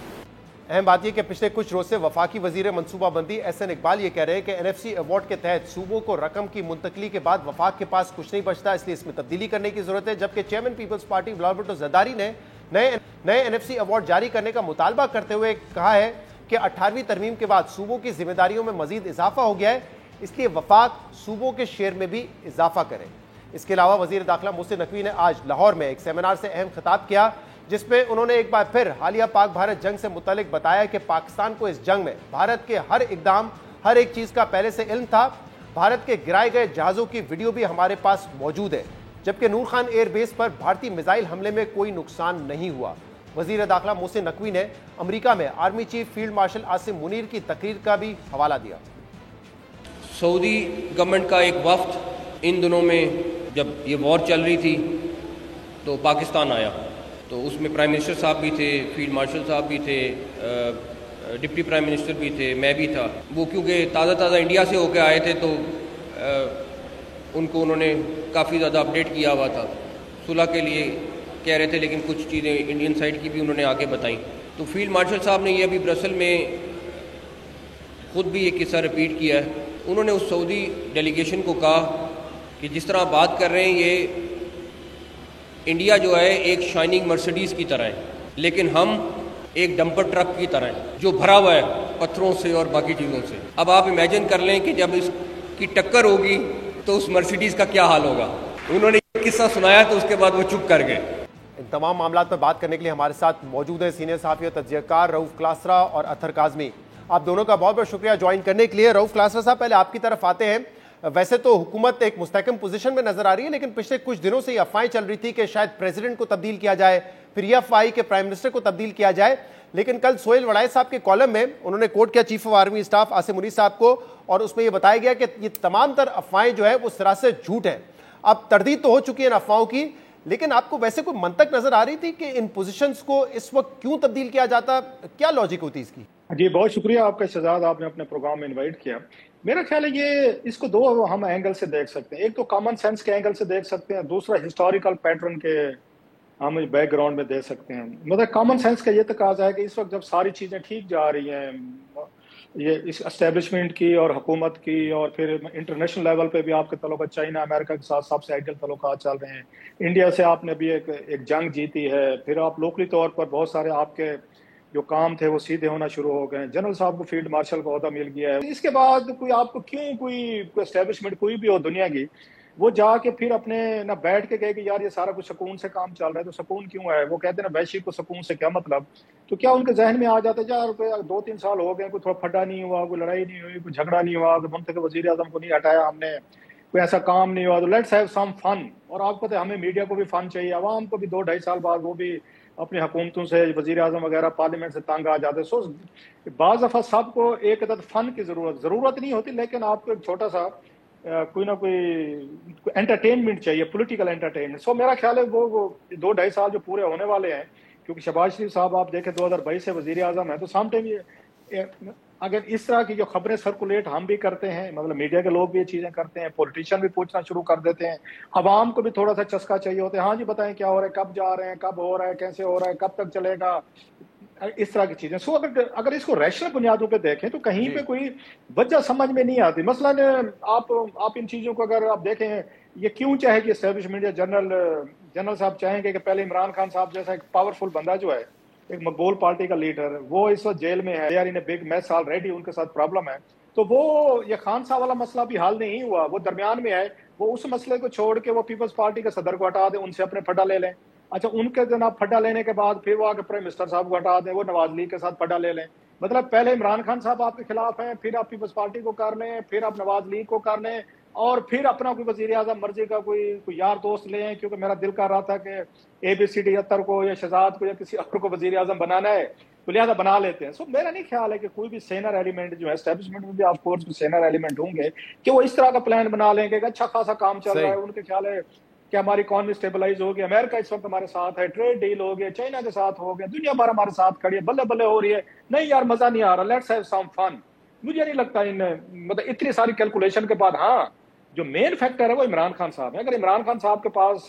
अहम बात यह कि पिछले कुछ रोज से वफाकी वजीर मनसूबाबंदी एहसन इकबाल ये कह रहे हैं कि एनएफसी अवार्ड के तहत सूबों को रकम की मुंतकली के बाद वफाक के पास कुछ नहीं बचता, इसलिए इसमें तब्दीली करने की जरूरत है। जबकि chairman Peoples Party Bilawal Bhutto Zardari ने नए एनएफसी अवार्ड जारी करने का मुतालबा करते हुए कहा है कि 18वीं तरमीम के बाद सूबों की जिम्मेदारियों में मजीद इजाफा हो गया है, इसलिए वफाक सूबों के शेयर में भी इजाफा करें। इसके अलावा वजीर दाखिला मोहसिन नकवी ने आज लाहौर में एक सेमिनार से अहम खिताब किया, जिसमें उन्होंने एक बार फिर हालिया पाक भारत जंग से मुतालिक बताया कि पाकिस्तान को इस जंग में भारत के हर इकदाम, हर एक चीज का पहले से इल्म था। भारत के गिराए गए जहाजों की वीडियो भी हमारे पास मौजूद है, जबकि नूर खान एयरबेस पर भारतीय मिसाइल हमले में कोई नुकसान नहीं हुआ। वजीर दाखिला मोहसिन नकवी ने अमेरिका में army chief field marshal Asim Munir की तकरीर का भी हवाला दिया। सऊदी गवर्नमेंट का एक वफ्द इन दिनों में जब ये वॉर चल रही थी तो पाकिस्तान आया, तो उसमें प्राइम मिनिस्टर साहब भी थे, फील्ड मार्शल साहब भी थे, डिप्टी प्राइम मिनिस्टर भी थे, मैं भी था। वो क्योंकि ताज़ा इंडिया से होकर आए थे तो उनको उन्होंने काफ़ी ज़्यादा अपडेट किया हुआ था, सुलह के लिए कह रहे थे, लेकिन कुछ चीज़ें इंडियन साइड की भी उन्होंने आगे बताई। तो फील्ड मार्शल साहब ने ये अभी ब्रसल में ख़ुद भी ये किस्सा रिपीट किया है। उन्होंने उस सऊदी डेलीगेशन को कहा कि जिस तरह बात कर रहे हैं ये इंडिया जो है एक शाइनिंग मर्सिडीज़ की तरह है, लेकिन हम एक डंपर ट्रक की तरह है जो भरा हुआ है पत्थरों से और बाकी चीज़ों से। अब आप इमेजिन कर लें कि जब इसकी टक्कर होगी तो उस मर्सिडीज़ का क्या हाल होगा। उन्होंने ये किस्सा सुनाया तो उसके बाद वो चुप कर गए। इन तमाम मामलों पर बात करने के लिए हमारे साथ मौजूद है सीनियर सहाफ़ी और तज्ज़ियाकार रऊफ क्लासरा और अतहर काज़मी। आप दोनों का बहुत बहुत शुक्रिया ज्वाइन करने के लिए। रऊफ क्लासरा साहब, पहले आपकी तरफ आते हैं। वैसे तो हुकूमत एक मुस्तहकम पोजीशन में नजर आ रही है, लेकिन पिछले कुछ दिनों से ये अफवाहें चल रही थी कि शायद प्रेसिडेंट को तब्दील किया जाए, फिर यह अफवाह कि प्राइम मिनिस्टर को तब्दील किया जाए। लेकिन कल सोहेल वड़ाई साहब के कॉलम में उन्होंने कोट किया chief of army staff Asim Munir साहब को, और उसमें यह बताया गया कि ये तमाम तर अफवाहें जो है वो सरासर झूठ है। अब तरदीद तो हो चुकी है इन अफवाहों की, लेकिन आपको वैसे कोई मंतक नजर आ रही थी कि इन पोजीशंस को इस वक्त क्यों तब्दील किया जाता? क्या लॉजिक होती इसकी? जी, बहुत शुक्रिया आपका शहजाद, आपने अपने प्रोग्राम में इनवाइट किया। मेरा ख्याल है ये इसको दो हम एंगल से देख सकते हैं। एक तो कॉमन सेंस के एंगल से देख सकते हैं, दूसरा हिस्टोरिकल पैटर्न के हम बैकग्राउंड में देख सकते हैं। मतलब कॉमन सेंस का ये तकाजा है कि इस वक्त जब सारी चीज़ें ठीक जा रही हैं, ये इस एस्टेब्लिशमेंट की और हुकूमत की, और फिर इंटरनेशनल लेवल पे भी आपके तल्लुकात चाइना अमेरिका के साथ सबसे आइडियल तल्लुकात चल रहे हैं। इंडिया से आपने भी एक जंग जीती है, फिर आप लोकली तौर पर बहुत सारे आपके जो काम थे वो सीधे होना शुरू हो गए। जनरल साहब को फील्ड मार्शल का ओहदा मिल गया है। इसके बाद कोई आपको क्यों कोई एस्टेब्लिशमेंट कोई भी हो दुनिया की, वो जाके फिर अपने ना बैठ के कहे कि यार ये सारा कुछ सुकून से काम चल रहा है, तो सुकून क्यों है? वो कहते हैं ना वैश्विक को सुकून से क्या मतलब। तो क्या उनके जहन में आ जाता है यार 2-3 साल हो गए, कोई थोड़ा फटा नहीं हुआ, कोई लड़ाई नहीं हुई, कोई झगड़ा नहीं हुआ, कोई मुंतखब वजीर आजम को नहीं हटाया हमने, कोई ऐसा काम नहीं हुआ, तो लेट्स हैव सम फन। और आपको पता है हमें मीडिया को भी फन चाहिए, आवाम को भी 2-2.5 साल बाद वो भी अपनी हुकूमतों से, वजीर आजम वगैरह पार्लियामेंट से तंग आ जाते। सो बाज़ दफ़ा सबको एक अदद फन की ज़रूरत नहीं होती, लेकिन आपको एक छोटा सा कोई ना कोई एंटरटेनमेंट चाहिए, पॉलिटिकल एंटरटेनमेंट। सो मेरा ख्याल है वो 2-2.5 साल जो पूरे होने वाले हैं, क्योंकि शहबाज शरीफ साहब आप देखें 2022 से वजीर आजम है, तो सम टाइम अगर इस तरह की जो खबरें सर्कुलेट हम भी करते हैं, मतलब मीडिया के लोग भी ये चीज़ें करते हैं, पॉलिटिशियन भी पूछना शुरू कर देते हैं, अवाम को भी थोड़ा सा चस्का चाहिए होता है, हाँ जी बताएं क्या हो रहा है, कब जा रहे हैं, कब हो रहा है, कैसे हो रहा है, कब तक चलेगा, इस तरह की चीजें। सो अगर इसको रैशनल बुनियादों पे देखें तो कहीं पे कोई वजह समझ में नहीं आती। मसलन आप इन चीजों को अगर आप देखें, ये क्यों चाहेगी एस्टेब्लिशमेंट या जनरल साहब चाहेंगे कि पहले इमरान खान साहब जैसा एक पावरफुल बंदा जो है, एक मकबूल पार्टी का लीडर, वो इस वक्त जेल में है, यार इन बिग मैस ऑलरेडी उनके साथ प्रॉब्लम है, तो वो ये खान साहब वाला मसला भी हल नहीं हुआ, वो दरमियान में है, वो उस मसले को छोड़ के वो पीपल्स पार्टी के सदर को हटा दें, उनसे अपने फटा ले लें। अच्छा, उनके जनाब फटा लेने के बाद फिर वो आके प्राइम मिनिस्टर साहब को हटा दें, वो नवाज लीग के साथ फटा ले लें। मतलब पहले इमरान खान साहब आपके खिलाफ हैं, फिर आप पीपल्स पार्टी को कर लें, फिर आप नवाज लीग को कर लें, और फिर अपना कोई वजीर आजम मर्जी का कोई यार दोस्त ले आए, क्योंकि मेरा दिल कर रहा था कि ABCD अत्तर को या शहजाद को या किसी और को वजीर आजम बनाना है, तो लिहाजा बना लेते हैं। सो मेरा नहीं ख्याल है कि कोई भी सेनर एलिमेंट जो है, एस्टेब्लिशमेंट में भी ऑफ कोर्स सेनर एलिमेंट होंगे कि वो इस तरह का प्लान बना लेंगे कि अच्छा खासा काम चल रहा है, उनके ख्याल है कि हमारी इकॉनमी स्टेबलाइज हो गई, अमेरिका इस वक्त हमारे साथ है, ट्रेड डील हो गया, चाइना के साथ हो गया, दुनिया भर हमारे साथ खड़ी है, बल्ले बल्ले हो रही है, नहीं यार मजा नहीं आ रहा, लेट्स हैव सम फन। मुझे नहीं लगता इन मतलब इतनी सारी कैलकुलेशन के बाद, हाँ जो मेन फैक्टर है वो इमरान खान साहब है। अगर इमरान खान साहब के पास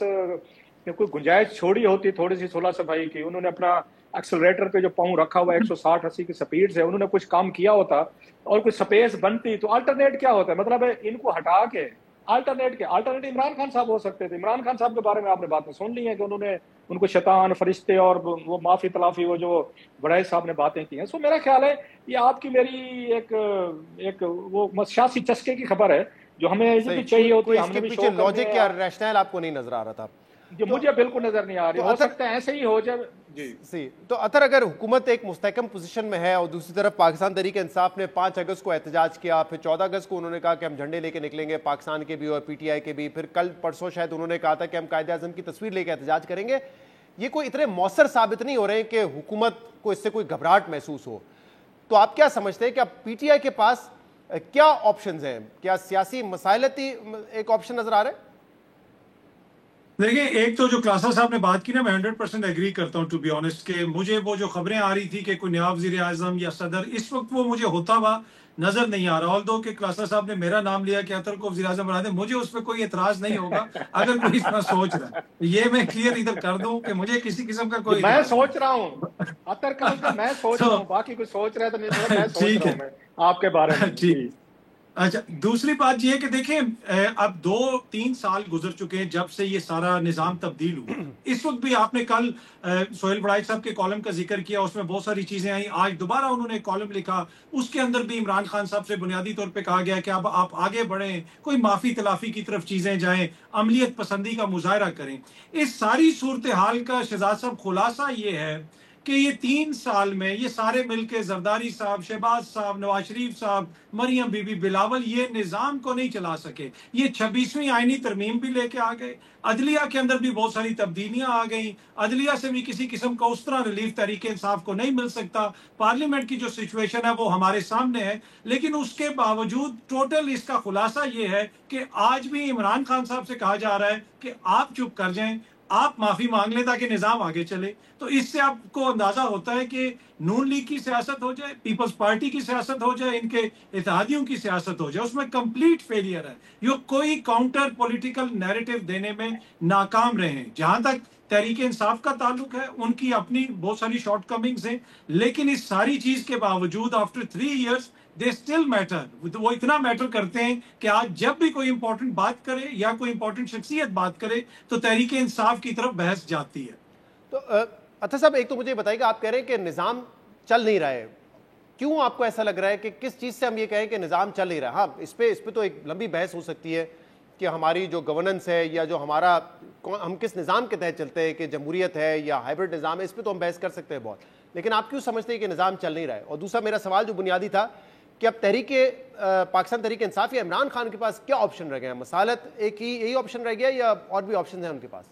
कोई गुंजाइश छोड़ी होती थोड़ी सी सुलह सफाई की, उन्होंने अपना एक्सेलरेटर पे जो पाँव रखा हुआ 160-80 की स्पीड से उन्होंने कुछ काम किया होता और कुछ स्पेस बनती, तो अल्टरनेट क्या होता है? मतलब इनको हटा के अल्टरनेट इमरान खान साहब हो सकते थे। इमरान खान साहब के बारे में आपने बातें सुन ली है कि उन्होंने उनको शैतान, फरिश्ते और वो माफी तलाफी वो जो बड़ाई साहब ने बातें की हैं। सो मेरा ख्याल है ये आपकी मेरी एक वो सियासी चस्के की खबर है जो हमें चाहिए होती है। हमने भी पीछे लॉजिक या रैशनल आपको नहीं नजर आ रहा था? जो मुझे बिल्कुल नजर नहीं आ रही। हो सकता है ऐसे ही हो जाए जी। तो अतर अगर हुकूमत एक मुस्तहकम पोजीशन में है और दूसरी तरफ पाकिस्तान तहरीक इंसाफ ने 5 अगस्त को एहतजाज किया, फिर 14 अगस्त को उन्होंने कहा कि हम झंडे लेके निकलेंगे पाकिस्तान के भी और पीटीआई के भी, फिर कल परसों शायद उन्होंने कहा था कि हम कायदे आज़म की तस्वीर लेके एहतजाज करेंगे, ये कोई इतने मौसर साबित नहीं हो रहे हैं कि हुकूमत को इससे कोई घबराहट महसूस हो। तो आप क्या समझते हैं कि अब पीटीआई के पास क्या ऑप्शंस हैं? क्या सियासी मसाइलती एक ऑप्शन नजर आ रहा है? देखिए, एक तो जो क्लासा साहब ने बात की ना, मैं 100% एग्री करता हूँ टू बी ऑनेस्ट के मुझे वो जो खबरें आ रही थी कि कोई नया वज़ीर आज़म या सदर, इस वक्त वो मुझे होता हुआ नजर नहीं आ रहा। ऑल्दो कि क्लासा साहब ने मेरा नाम लिया कि अतर को वज़ीर आज़म बना दे, मुझे उस पर कोई एतराज नहीं होगा अगर कोई इतना सोच रहा है। ये मैं क्लियर इधर कर दूं कि मुझे किसी किस्म का कोई, मैं सोच रहा हूँ अतर का, मैं सोच रहा हूँ, बाकी कोई सोच रहा है तो नहीं, मैं सोच रहा हूँ आपके बारे में। जी अच्छा, दूसरी बात यह है कि देखें अब 2-3 साल गुजर चुके हैं जब से ये सारा निजाम तब्दील हुआ। इस वक्त भी आपने कल सोहेल बड़ाई साहब के कॉलम का जिक्र किया, उसमें बहुत सारी चीजें आई। आज दोबारा उन्होंने कॉलम लिखा, उसके अंदर भी इमरान खान साहब से बुनियादी तौर पे कहा गया कि अब आप आगे बढ़ें, कोई माफी तलाफी की तरफ चीजें जाएं, अमलियत पसंदी का मुजाहरा करें। इस सारी सूरत हाल का शहजाद साहब खुलासा ये है कि ये 3 साल में ये सारे मिलके जरदारी साहब, शहबाज साहब, नवाज शरीफ साहब, मरियम बीबी, बिलावल ये निजाम को नहीं चला सके। ये 26वीं आईनी तरमीम भी लेके आ गए, अदलिया के अंदर भी बहुत सारी तब्दीलियां आ गई, अदलिया से भी किसी किस्म का उस तरह रिलीफ तरीके इंसाफ को नहीं मिल सकता। पार्लियामेंट की जो सिचुएशन है वो हमारे सामने है, लेकिन उसके बावजूद टोटल इसका खुलासा ये है कि आज भी इमरान खान साहब से कहा जा रहा है कि आप चुप कर जाएं, आप माफी मांग लें ताकि निजाम आगे चले। तो इससे आपको अंदाजा होता है कि नून लीग की सियासत हो जाए, पीपल्स पार्टी की सियासत हो जाए, इनके इत्तेहादियों की सियासत हो जाए, उसमें कंप्लीट फेलियर है। ये कोई काउंटर पॉलिटिकल नैरेटिव देने में नाकाम रहे हैं। जहां तक तहरीक इंसाफ का ताल्लुक है, उनकी अपनी बहुत सारी शॉर्टकमिंग्स हैं, लेकिन इस सारी चीज के बावजूद after 3 years they still matter. वो इतना मैटर करते हैं कि आज जब भी कोई इंपॉर्टेंट बात करे या कोई इंपॉर्टेंट शख्सियत बात करे तो तहरीक इंसाफ की तरफ बहस जाती है। तो अच्छा साहब, एक तो मुझे बताइए, आप कह रहे हैं कि निजाम चल नहीं रहा है, क्यों आपको ऐसा लग रहा है कि किस चीज से हम ये कहें कि निजाम चल नहीं रहा? हाँ, इस पे तो एक लंबी बहस हो सकती है कि हमारी जो गवर्नेंस है या जो हमारा हम किस निज़ाम के तहत चलते हैं, कि जमहूरियत है या हाइब्रिड निज़ाम है, इस पर तो हम बहस कर सकते हैं बहुत, लेकिन आप क्यों समझते हैं कि निज़ाम चल नहीं रहा है? और दूसरा मेरा सवाल जो बुनियादी था कि अब पाकिस्तान तहरीक इंसाफ या इमरान खान के पास क्या ऑप्शन रह गए हैं? मसालत एक ही यही ऑप्शन रह गया या और भी ऑप्शन हैं उनके पास?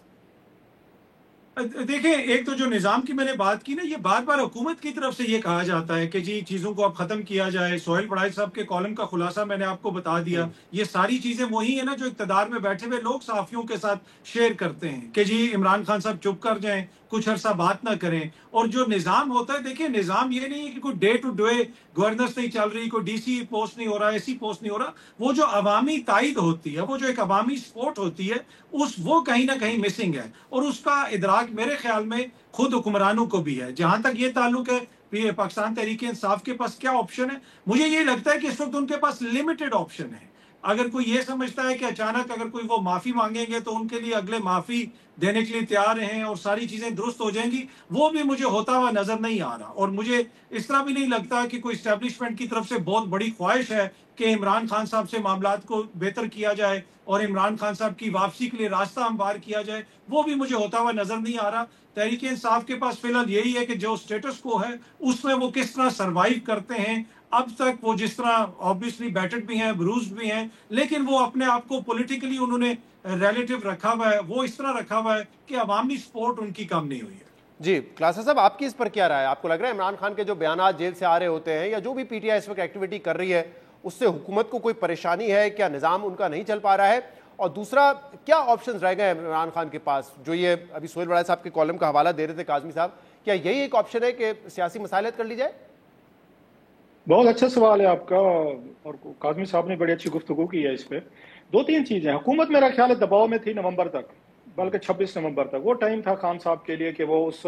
देखिए, एक तो जो निजाम की मैंने बात की ना, ये बार बार हुकूमत की तरफ से ये कहा जाता है कि जी चीजों को अब खत्म किया जाए। सोहेल बड़ाई साहब के कॉलम का खुलासा मैंने आपको बता दिया। ये सारी चीजें वही है ना जो इक्तदार में बैठे हुए लोग सहाफियों के साथ शेयर करते हैं कि जी इमरान खान साहब चुप कर जाएं, कुछ अरसा बात ना करें। और जो निजाम होता है, देखिए निजाम ये नहीं है कि कोई डे टू डे गवर्नेंस नहीं चल रही, कोई डीसी पोस्ट नहीं हो रहा, एसी पोस्ट नहीं हो रहा। वो जो अवामी ताइद होती है, वो जो एक अवामी सपोर्ट होती है, वो कहीं ना कहीं मिसिंग है। और उसका इदराक मेरे ख्याल में खुद हुक्मरानों को भी है। जहां तक ये ताल्लुक है पाकिस्तान तहरीक इंसाफ के पास क्या ऑप्शन है, मुझे ये लगता है कि इस वक्त उनके पास लिमिटेड ऑप्शन है। अगर कोई ये समझता है कि अचानक अगर कोई वो माफी मांगेंगे तो उनके लिए अगले माफी देने के लिए तैयार हैं और सारी चीजें दुरुस्त हो जाएंगी, वो भी मुझे होता हुआ नजर नहीं आ रहा। और मुझे इस तरह भी नहीं लगता कि कोई एस्टेब्लिशमेंट की तरफ से बहुत बड़ी ख्वाहिश है कि इमरान खान साहब से मामलात को बेहतर किया जाए और इमरान खान साहब की वापसी के लिए रास्ता हमवार किया जाए, वो भी मुझे होता हुआ नजर नहीं आ रहा। तहरीक इंसाफ के पास फिलहाल यही है कि जो स्टेटस को है उसमें वो किस तरह सरवाइव करते हैं। अब तक वो जिस तरह ऑब्वियसली बैटर्ड भी हैं, ब्रूज्ड भी हैं, लेकिन वो अपने आप को पॉलिटिकली उन्होंने रिलेटिव रखा हुआ है, वो इस तरह रखा हुआ है कि अवामी सपोर्ट उनकी कम नहीं हुई है। जी क्लासा साहब, आपकी इस पर क्या राय है? आपको लग रहा है इमरान खान के जो बयान जेल से आ रहे होते हैं या जो भी पीटीआई इस वक्त एक्टिविटी कर रही है, उससे हुकूमत को कोई परेशानी है? क्या निज़ाम उनका नहीं चल पा रहा है? और दूसरा, क्या ऑप्शंस रह गए इमरान खान के पास? जो ये अभी सोहेल बड़ाई साहब के कॉलम का हवाला दे रहे थे काजमी साहब, क्या यही एक ऑप्शन है कि सियासी मसाइलत कर ली जाए? बहुत अच्छा सवाल है आपका और काजमी साहब ने बड़ी अच्छी गुफ्तगू की है इस पे। दो तीन चीजें, हुकूमत मेरा ख्याल है दबाव में थी नवंबर तक, बल्कि 26 नवंबर तक। वो टाइम था खान साहब के लिए कि वो उस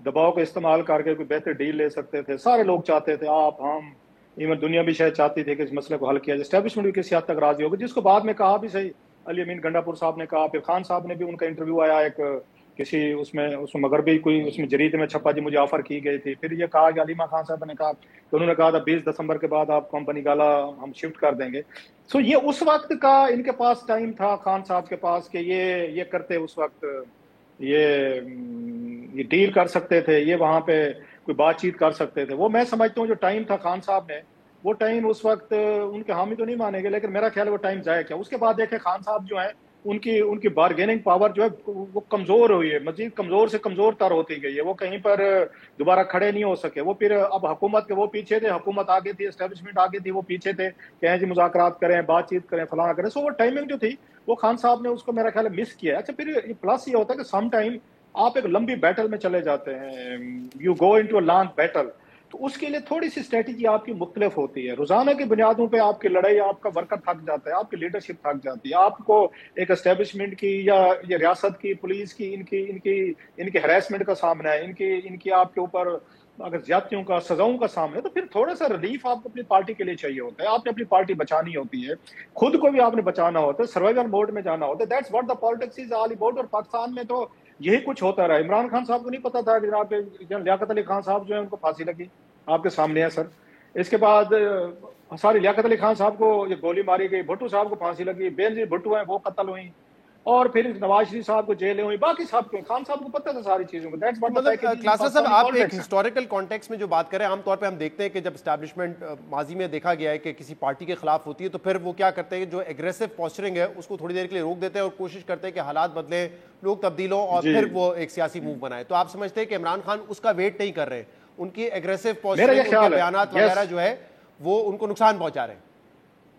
दबाव को इस्तेमाल करके कोई बेहतर डील ले सकते थे। सारे लोग चाहते थे, आप, हम, इवन दुनिया भी शायद चाहती थी कि इस मसले को हल किया जाए। एस्टेब्लिशमेंट भी किसी हद तक राजी होगी, जिसको बाद में कहा भी सही अली अमीन गंडापुर साहब ने कहा, फिर खान साहब ने भी, उनका इंटरव्यू आया एक किसी उसमें मगरबी कोई उसमें जरीदे में छपा जी, मुझे ऑफर की गई थी। फिर ये कहा कि अलीमा खान साहब ने कहा कि उन्होंने कहा था 20 दिसंबर के बाद आप कंपनी गाला हम शिफ्ट कर देंगे। सो ये उस वक्त का इनके पास टाइम था खान साहब के पास कि ये करते उस वक्त ये डील कर सकते थे, ये वहां पे कोई बातचीत कर सकते थे। वो मैं समझता हूँ जो टाइम था खान साहब ने, वो टाइम उस वक्त उनके हामी तो नहीं मानेंगे, लेकिन मेरा ख्याल है वो टाइम जाया क्या। उसके बाद देखे खान साहब जो है उनकी बार्गेनिंग पावर जो है वो कमजोर हुई है, मजीद कमजोर से कमजोर तर होती गई है। वो कहीं पर दोबारा खड़े नहीं हो सके। वो फिर अब हुकूमत के वो पीछे थे, हुकूमत आगे थी, एस्टेब्लिशमेंट आगे थी, वो पीछे थे, कहें जी मुज़ाकरात करें, बातचीत करें, फलाना करें। सो वो टाइमिंग जो थी वो खान साहब ने उसको मेरा ख्याल है मिस किया। अच्छा, फिर प्लस ये होता है कि सम टाइम आप एक लंबी बैटल में चले जाते हैं, you go into a long battle, तो उसके लिए थोड़ी सी स्ट्रेटेजी आपकी मुख्तलिफ होती है। रोजाना की बुनियादों पे आपकी लड़ाई, आपका वर्कर थक जाता है, आपकी लीडरशिप थक जाती है। आपको एक एस्टेब्लिशमेंट की या ये रियासत की, पुलिस की, इनकी हरासमेंट का सामना है, इनकी आपके ऊपर अगर ज्यादतियों का, सजाओं का सामना है, तो फिर थोड़ा सा रिलीफ आपको अपनी पार्टी के लिए चाहिए होता है। आपने अपनी पार्टी बचानी होती है, खुद को भी आपने बचाना होता है, सर्वाइवल मोड में जाना होता है। That's what the politics is all about. और पाकिस्तान में तो यही कुछ होता रहा। इमरान खान साहब को नहीं पता था कि जनाब लियाकत अली खान साहब जो है उनको फांसी लगी, आपके सामने है सर। इसके बाद सारी लियाकत अली खान साहब को ये गोली मारी गई, भुट्टो साहब को फांसी लगी, बेनजीर भुट्टो हैं वो कत्ल हुई, और फिर नवाज शरीफ साहब को जेलें हुई, बाकी साहब को, खान साहब को पता था सारी चीजों को। मतलब क्लासा साहब, आप एक हिस्टोरिकल कॉन्टेक्स्ट में जो बात करें, आमतौर पे हम देखते हैं कि जब एस्टैब्लिशमेंट माजी में देखा गया है कि किसी पार्टी के खिलाफ होती है तो फिर वो क्या करते हैं, जो एग्रेसिव पोस्चरिंग है उसको थोड़ी देर के लिए रोक देते हैं और कोशिश करते हैं कि हालात बदले, लोग तब्दील हो और फिर वो एक सियासी मूव बनाए। तो आप समझते हैं कि इमरान खान उसका वेट नहीं कर रहे, उनकी एग्रेसिव पोस्चरिंग, उनके बयानात वगैरह जो है वो उनको नुकसान पहुंचा रहे हैं।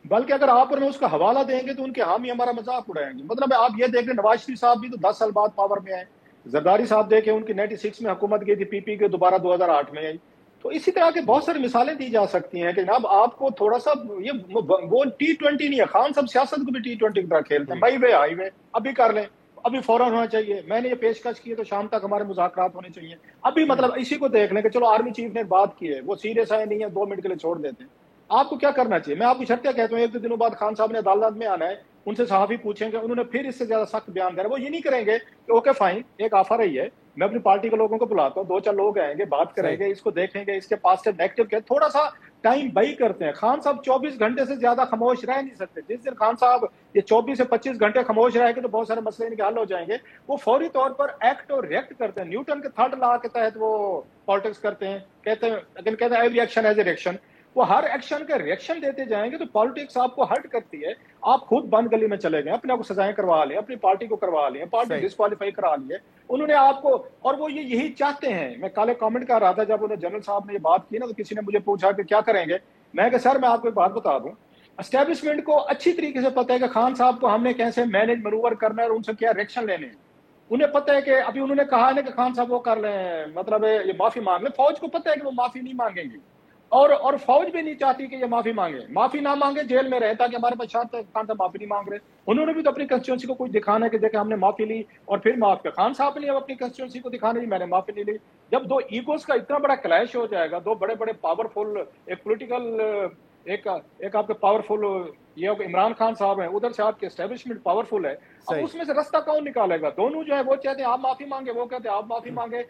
बल्कि अगर आप और मैं उसका हवाला देंगे तो उनके हामी हमारा मजाक उड़ाएंगे। मतलब आप ये देख रहे, नवाज शरीफ साहब भी तो 10 साल बाद पावर में आए, जरदारी साहब देखे उनकी 96 में हुकूमत गई थी, पीपी के दोबारा 2008 में आई। तो इसी तरह के बहुत सारी मिसालें दी जा सकती हैं कि जनाब आपको थोड़ा सा ये वो T20 नहीं है। खान साहब सियासत को भी T20 की तरह खेलते हैं, बाई वे हाईवे अभी कर लें, अभी फौरन होना चाहिए। मैंने ये पेशकश की है तो शाम तक हमारे मुज़ाकरात होने चाहिए अभी। मतलब इसी को देख लें कि चलो आर्मी चीफ ने बात की है, वो सीरियस है नहीं है, 2 मिनट के लिए छोड़ देते हैं। आपको क्या करना चाहिए? मैं आपको शर्त कहता हूँ, 1-2 दिनों बाद खान साहब ने अदालत में आना है, उनसे सहाफी पूछेंगे, उन्होंने फिर इससे ज्यादा सख्त बयान देना। वो ये नहीं करेंगे कि ओके फाइन, एक ऑफर ही है, मैं अपनी पार्टी के लोगों को बुलाता हूँ, 2-4 लोग आएंगे, बात करेंगे, इसको देखेंगे, इसके पॉजिटिव नेगेटिव क्या, थोड़ा सा टाइम बाई करते हैं। खान साहब 24 घंटे से ज्यादा खामोश रह नहीं सकते। जिस दिन खान साहब ये 24 से 25 घंटे खामोश रहेंगे तो बहुत सारे मसले इनके हल हो जाएंगे। वो फौरी तौर पर एक्ट और रिएक्ट करते हैं। न्यूटन के 3rd लॉ के तहत वो पॉलिटिक्स करते हैं, कहते हैं every action as a reaction. वो हर एक्शन का रिएक्शन देते जाएंगे तो पॉलिटिक्स आपको हर्ट करती है। आप खुद बंद गली में चले गए, अपने आप को सजाएं करवा लें, अपनी पार्टी को करवा लें, पार्टी डिस्क्वालीफाई करा लिए उन्होंने आपको, और वो यही चाहते हैं। मैं कल कमेंट कर रहा था जब उन्होंने जनरल साहब ने ये बात की ना, तो किसी ने मुझे पूछा कि क्या करेंगे। मैं कहा सर मैं आपको एक बात बता दूं, एस्टेब्लिशमेंट को अच्छी तरीके से पता है कि खान साहब को हमने कैसे मैनेज मनूवर करना है और उनसे क्या रिएक्शन लेने हैं। उन्हें पता है कि अभी उन्होंने कहा है ना कि खान साहब वो कर लें, मतलब ये माफी मांग लें। फौज को पता है कि वो माफी नहीं मांगेंगे और फौज भी नहीं चाहती कि ये माफी मांगे, माफी ना मांगे, जेल में रहे, ताकि हमारे पास खान साहब माफी नहीं मांग रहे। उन्होंने भी तो अपनी कंस्टिट्यूंसी को कुछ दिखाना है कि देखे हमने माफी ली और फिर माफ किया। खान साहब ने अब अपनी कंस्टिट्यूंसी को दिखाना है मैंने माफी नहीं ली। जब 2 ईगोस का इतना बड़ा क्लैश हो जाएगा, 2 बड़े बड़े पावरफुल, एक पॉलिटिकल, एक आपके पावरफुल ये इमरान खान साहब हैं, उधर से आपके एस्टेब्लिशमेंट पावरफुल है, अब उसमें से रास्ता कौन निकालेगा? दोनों जो है वो चाहते हैं आप माफी मांगे, वो कहते हैं आप माफी मांगे।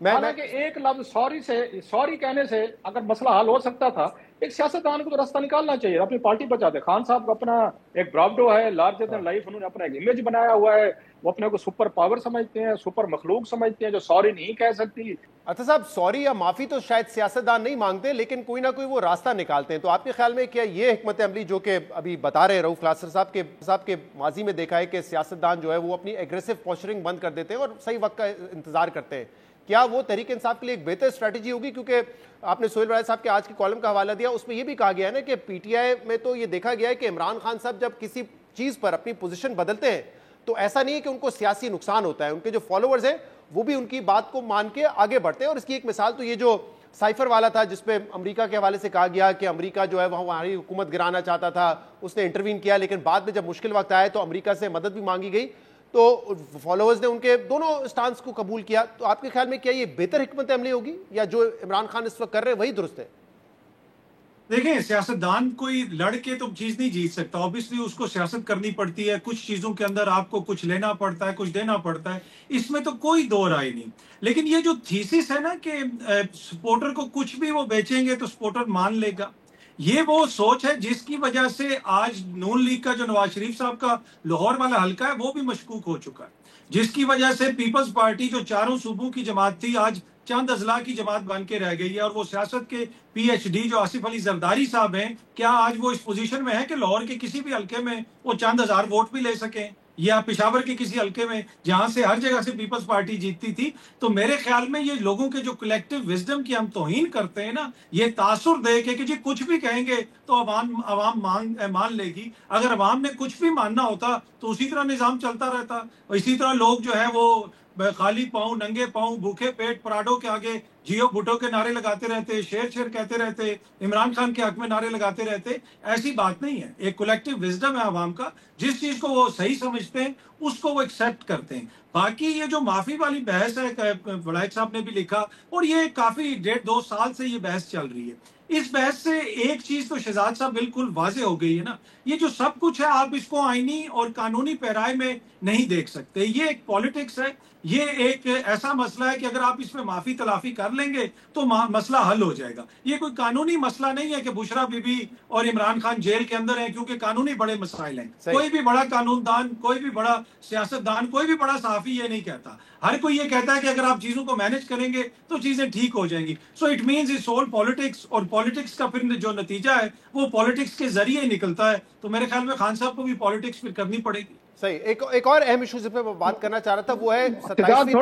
हालांकि एक लफ्ज सॉरी कहने से अगर मसला हल हो सकता था, एक सियासतदान को तो रास्ता निकालना चाहिए, अपनी पार्टी बचा दे। खान साहब का अपना एक ब्रावडो है, लार्जर देन लाइफ, उन्होंने अपना एक इमेज बनाया हुआ है, वो अपने को सुपर पावर समझते हैं, सुपर मखलूक समझते हैं जो सॉरी नहीं कह सकती। अच्छा साहब, सॉरी या माफी तो शायद सियासतदान नहीं मांगते, लेकिन कोई ना कोई वो रास्ता निकालते हैं। तो आपके ख्याल में क्या ये हिकमत अमली जो कि अभी बता रहे रऊफ क्लासर साहब के माजी में देखा है कि सियासतदान जो है वो अपनी एग्रेसिव पोस्चरिंग बंद कर देते हैं और सही वक्त का इंतजार करते हैं, क्या वो तहरीक इंसाफ के लिए एक बेहतर स्ट्रैटेजी होगी? क्योंकि आपने सोहेल बड़ाई साहब के आज के कॉलम का हवाला दिया, उसमें ये भी कहा गया है ना कि पीटीआई में तो ये देखा गया है कि इमरान खान साहब जब किसी चीज़ पर अपनी पोजीशन बदलते हैं तो ऐसा नहीं है कि उनको सियासी नुकसान होता है, उनके जो फॉलोअर्स हैं वो भी उनकी बात को मान के आगे बढ़ते हैं। और इसकी एक मिसाल तो ये जो साइफर वाला था जिसपे अमेरिका के हवाले से कहा गया कि अमेरिका जो है वह हमारी हुकूमत गिराना चाहता था, उसने इंटरवीन किया, लेकिन बाद में जब मुश्किल वक्त आया तो अमेरिका से मदद भी मांगी गई, तो फॉलोअर्स ने उनके दोनों स्टांस को कबूल किया। तो आपके ख्याल में क्या ये बेहतर हिकमत अमली होगी या जो इमरान खान इस वक्त कर रहे हैं वही दुरुस्त है? देखें, सियासतदान कोई लड़के तो चीज नहीं जीत सकता, ऑब्वियसली उसको सियासत करनी पड़ती है, कुछ चीजों के अंदर आपको कुछ लेना पड़ता है, कुछ देना पड़ता है, इसमें तो कोई दो राय नहीं। लेकिन ये जो थीसिस है ना कि सपोर्टर को कुछ भी वो बेचेंगे तो सपोर्टर मान लेगा, ये वो सोच है जिसकी वजह से आज नून लीग का जो नवाज शरीफ साहब का लाहौर वाला हल्का है वो भी मशकूक हो चुका है, जिसकी वजह से पीपल्स पार्टी जो चारों सूबों की जमात थी आज चंद अजला की जमात बन के रह गई है। और वो सियासत के पीएचडी जो आसिफ अली जरदारी साहब हैं, क्या आज वो इस पोजीशन में है कि लाहौर के किसी भी हल्के में वो चंद हजार वोट भी ले सकें, या पेशावर के किसी हल्के में जहां से हर जगह से पीपल्स पार्टी जीतती थी? तो मेरे ख्याल में ये लोगों के जो कलेक्टिव विजडम की हम तौहीन करते हैं ना, ये तासुर दे के कि जी कुछ भी कहेंगे तो अवाम मान लेगी। अगर अवाम ने कुछ भी मानना होता तो उसी तरह निजाम चलता रहता, और इसी तरह लोग जो है वो खाली पाँव, नंगे पाँव, भूखे पेट पराडो के आगे जियो भुट्टो के नारे लगाते रहते, शेर शेर कहते रहते, इमरान खान के हक में नारे लगाते रहते। ऐसी बात नहीं है, एक कलेक्टिव विजडम है आवाम का, जिस चीज को वो सही समझते हैं उसको वो एक्सेप्ट करते हैं। बाकी ये जो माफी वाली बहस है, वड़ाइक साहब ने भी लिखा, और ये काफी 1.5-2 साल से ये बहस चल रही है। इस बहस से एक चीज तो शहजाद साहब बिल्कुल वाजे हो गई है ना, ये जो सब कुछ है आप इसको आईनी और कानूनी पैराए में नहीं देख सकते। ये एक पॉलिटिक्स है, ये एक ऐसा मसला है कि अगर आप इसमें माफी तलाफी कर लेंगे तो मसला हल हो जाएगा। ये कोई कानूनी मसला नहीं है कि बुशरा बीबी और इमरान खान जेल के अंदर हैं, क्योंकि कानूनी बड़े मसाइल हैं। कोई भी बड़ा कानूनदान, कोई भी बड़ा सियासतदान, कोई भी बड़ा सहाफी ये नहीं कहता। हर कोई ये कहता है कि अगर आप चीजों को मैनेज करेंगे तो चीजें ठीक हो जाएंगी। So it means it's all politics, और पॉलिटिक्स का फिर जो नतीजा है वो पॉलिटिक्स के जरिए निकलता है। तो मेरे ख्याल में खान साहब को भी पॉलिटिक्स फिर करनी पड़ेगी। सही। एक और अहम इशू जिस पे मैं बात करना चाह रहा था वो है शहजाद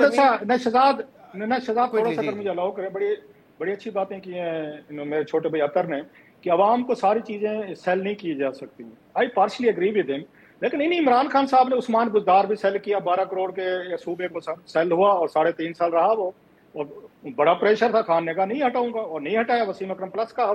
थोड़ा सा मुझे अलाउ करें। बड़ी अच्छी बातें की हैं मेरे छोटे भाई अतर ने कि अवाम को सारी चीजें सेल नहीं की जा सकती। आई पार्शली एग्री विद हिम, लेकिन इमरान खान साहब ने उस्मान बुज़दार भी सेल किया, 12 करोड़ के सूबे को सेल हुआ और 3.5 साल रहा वो, और बड़ा प्रेशर था, खान ने कहा नहीं हटाऊंगा और नहीं हटाया। वसीम अकरम प्लस कहा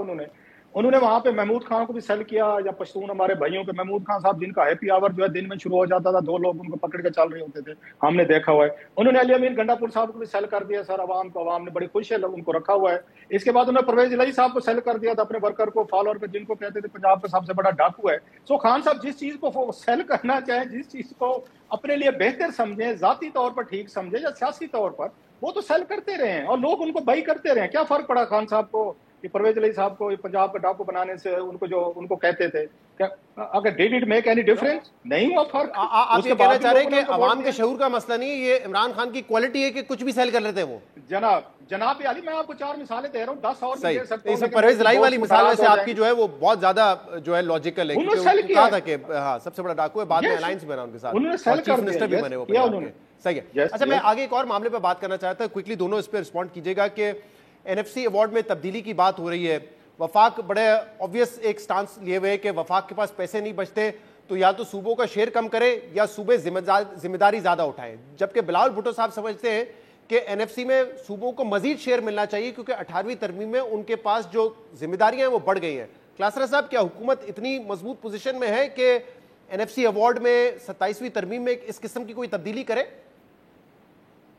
उन्होंने वहां पे महमूद खान को भी सेल किया, या पश्तून हमारे भाइयों के महमूद खान साहब जिनका हैप्पी आवर जो है दिन में शुरू हो जाता था, 2 लोग उनको पकड़ के चल रहे होते थे, हमने देखा हुआ है। उन्होंने अली अमीन गंडापुर साहब को भी सेल कर दिया सर अवाम को, अवाम ने बड़ी खुश है, लोग उनको रखा हुआ है। इसके बाद उन्होंने परवेज इलाही साहब को सेल कर दिया था, अपने वर्कर को, फॉलोअर को, जिनको कहते थे पंजाब का सबसे बड़ा डाकू है। सो खान साहब जिस चीज को सेल करना चाहे, जिस चीज को अपने लिए बेहतर समझे, जाती तौर पर ठीक समझे या सियासी तौर पर, वो तो सेल करते रहे हैं और लोग उनको बाई करते रहे। क्या फर्क पड़ा खान साहब को कि परवेज अली साहब को पंजाब का डाकू बनाने से? उनको कहते थे क्या अगर did it make any difference? नहीं हुआ फर्क। आप ये कहना चाह रहे हैं कि अवाम के शऊर का मसला नहीं, ये इमरान खान की क्वालिटी है कि कुछ भी सेल कर लेते हैं वो। जनाब अली, मैं आपको 4 मिसालें दे रहा हूँ, 10 और भी दे सकता हूं। इसमें परवेज इलाही वाली मिसाल वैसे आपकी जो है वो बहुत ज्यादा जो है लॉजिकल है, क्योंकि कहा था कि हाँ सबसे बड़ा डाकू है, बाद में अलायंस बना उनके साथ, चीफ मिनिस्टर भी बने वो पंजाब के। सही है। अच्छा, मैं आगे एक और मामले पर बात करना चाहता हूँ, क्विकली दोनों इस पर रिस्पॉन्ड कीजिएगा कि NFC अवार्ड में तब्दीली की बात हो रही है। वफाक बड़े ऑब्वियस एक स्टांस लिए हुए कि वफाक के पास पैसे नहीं बचते तो या तो सूबों का शेयर कम करे या सूबे जिम्मेदारी ज्यादा उठाएं, जबकि बिलावल भुट्टो साहब समझते हैं कि NFC में सूबों को मजीद शेयर मिलना चाहिए क्योंकि 18वीं तरमीम में उनके पास जो जिम्मेदारियां हैं वो बढ़ गई हैं। क्लासरा साहब, क्या हुकूमत इतनी मजबूत पोजीशन में है कि NFC अवार्ड में 27वीं तरमीम में इस किस्म की कोई तब्दीली करे?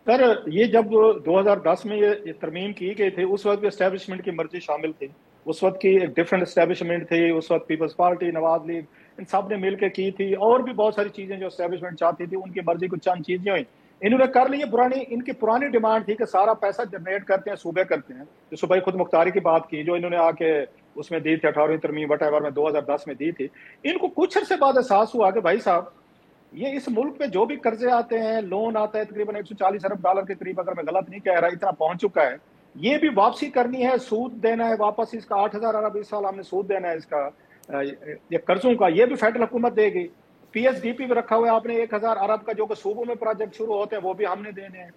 सर, ये जब 2010 में ये तरमीम की गई थी, उस वक्त एस्टेब्लिशमेंट की मर्जी शामिल थी, उस वक्त की एक डिफरेंट एस्टेब्लिशमेंट थी, उस वक्त पीपल्स पार्टी, नवाज लीग, इन सब ने मिलकर की थी, और भी बहुत सारी चीजें जो एस्टेब्लिशमेंट चाहती थी, उनकी मर्जी कुछ चंद चीजें हुई, इन्होंने कर ली। इनकी पुरानी डिमांड थी कि सारा पैसा जनरेट करते हैं सूबे करते हैं, जो सूबाई खुद मुख्तारी की बात की जो इन्होंने आके उसमें दी थी 18वीं तरमीम वटेवर में 2010 में दी थी। इनको कुछ अर्से बाद एहसास हुआ कि भाई साहब, ये इस मुल्क पे जो भी कर्जे आते हैं, लोन आता है तकरीबन $140 अरब के करीब, अगर मैं गलत नहीं कह रहा, इतना पहुंच चुका है, ये भी वापसी करनी है, सूद देना है वापस, इसका 8,000 अरब इस साल हमने सूद देना है इसका, ये कर्जों का, ये भी फेडरल हुकूमत देगी। PSDP भी रखा हुआ है आपने 1,000 अरब का, जो कि सूबों में प्रोजेक्ट शुरू होते हैं वो भी हमने देने हैं।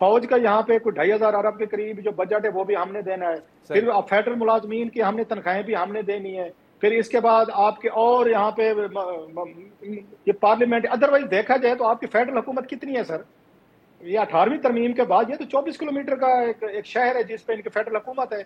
फौज का यहाँ पे कोई 2,500 अरब के करीब जो बजट है वो भी हमने देना है। फिर फेडरल मुलाजमीन की हमने तनख्वाहें भी हमने देनी है। फिर इसके बाद आपके और यहाँ पे ये पार्लियामेंट, अदरवाइज देखा जाए तो आपकी फेडरल हुकूमत कितनी है सर? ये 18वीं तरमीम के बाद ये तो 24 किलोमीटर का एक शहर है जिस पे इनकी फेडरल हुकूमत है।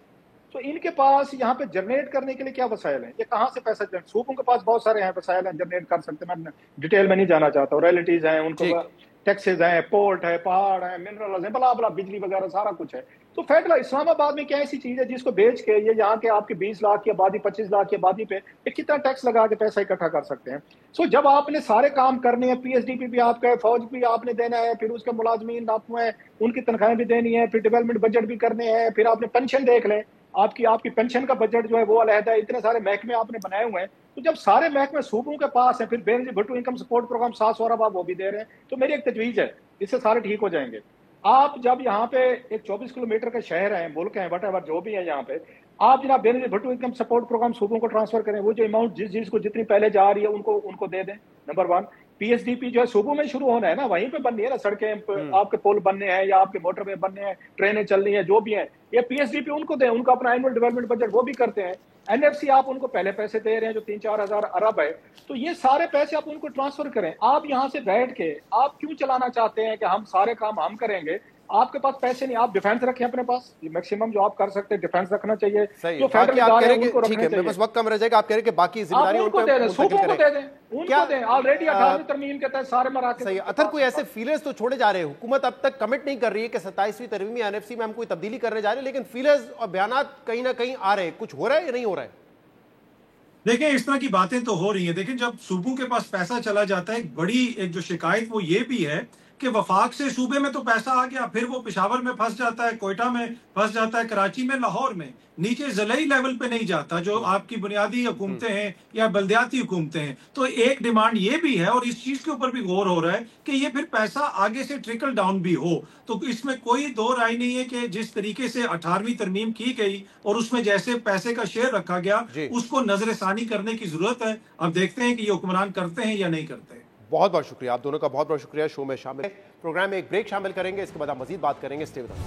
तो इनके पास यहाँ पे जनरेट करने के लिए क्या वसाइल हैं? ये कहाँ से पैसा सूबों के पास बहुत सारे हैं वसाइल हैं, जनरेट कर सकते हैं। मैं डिटेल में नहीं जाना चाहता हूँ। रॉयल्टीज हैं, उनको टैक्सेस हैं, पोर्ट है, पहाड़ है, मिनरल्स हैं, बला बला, बिजली वगैरह सारा कुछ है। तो फेडरल इस्लामाबाद में क्या ऐसी चीज है जिसको बेच के ये यहाँ के आपके 20 लाख की आबादी, 25 लाख की आबादी पे ये कितना टैक्स लगा के पैसा इकट्ठा कर सकते हैं? सो जब आपने सारे काम करने हैं, PSDP भी आपका है, फौज भी आपने देना है, फिर उसके मुलाजमीन आपको है, उनकी तनख्वाहें भी देनी है, फिर डेवलपमेंट बजट भी करने हैं, फिर आपने पेंशन देख लें, आपकी पेंशन का बजट जो है वो अलहदा है, इतने सारे महकमे आपने बनाए हुए हैं। तो जब सारे महकमे सूबों के पास है, फिर Benazir Bhutto income support programme 700 अरब आप वो भी दे रहे हैं। तो मेरी एक तजवीज़ है, इससे सारे ठीक हो जाएंगे। आप जब यहाँ पे एक 24 किलोमीटर का शहर है, मुल्क है, वट जो भी है, यहाँ पे आप जनाब Benazir Bhutto income support programme सूबों को ट्रांसफर करें, वो जो अमाउंट जिसको जितनी पहले जा रही है उनको दे दें। नंबर 1। PSDP जो है सूबों में शुरू होना है ना, वहीं पे बननी है ना सड़कें, आपके पुल बनने हैं या आपके मोटरवे बनने हैं, ट्रेनें चलनी है, जो भी है, ये PSDP उनको दें, उनका अपना एनुअल डेवलपमेंट बजट वो भी करते हैं। NFC आप उनको पहले पैसे दे रहे हैं जो 3-4 हजार अरब है, तो ये सारे पैसे आप उनको ट्रांसफर करें। आप यहाँ से बैठ के आप क्यों चलाना चाहते हैं कि हम सारे काम हम करेंगे? आपके पास पैसे नहीं, आप डिफेंस रखें अपने पास, मैक्सिमम जो आप कर सकते हैं डिफेंस रखना चाहिए। जो फेडरल इदारे हैं उनको रखना चाहिए। बस वक्त कम रह जाएगा, आप कह रहे हैं कि बाकी जिम्मेदारी उनको दे दें, सूबों को दे दें, उनको दें। ऑलरेडी 18वीं तरमीम के तहत सारे मराकज़ सही है। अतर कोई ऐसे फीलर्स तो छोड़े जा रहे हैं, हुकूमत अब तक कमिट नहीं कर रही है कि 27वीं तरमीमी NFC में हम कोई तब्दीली करने जा रहे हैं, लेकिन फीलर्स और बयानात कहीं ना कहीं आ रहे हैं। कुछ हो रहा है या नहीं हो रहा है? देखिए, इस तरह की बातें तो हो रही हैं। देखिए, जब सूबों के पास पैसा चला जाता है, एक बड़ी एक जो शिकायत वो ये भी है कि वफाक से सूबे में तो पैसा आ गया, फिर वो पेशावर में फंस जाता है, कोयटा में फंस जाता है, कराची में, लाहौर में, नीचे ज़िलाई लेवल पे नहीं जाता जो आपकी बुनियादी हुकूमतें हैं या बल्दियाती हुकूमतें हैं। तो एक डिमांड ये भी है और इस चीज के ऊपर भी गौर हो रहा है कि ये फिर पैसा आगे से ट्रिकल डाउन भी हो। तो इसमें कोई दो राय नहीं है कि जिस तरीके से 18वीं तरमीम की गई और उसमें जैसे पैसे का शेयर रखा गया, उसको नजरसानी करने की जरूरत है। अब देखते हैं कि ये हुक्मरान करते हैं या नहीं करते। बहुत बहुत शुक्रिया आप दोनों का, बहुत बहुत शुक्रिया शो में शामिल। प्रोग्राम में एक ब्रेक शामिल करेंगे, इसके बाद हम मजीद बात करेंगे। Stay with us.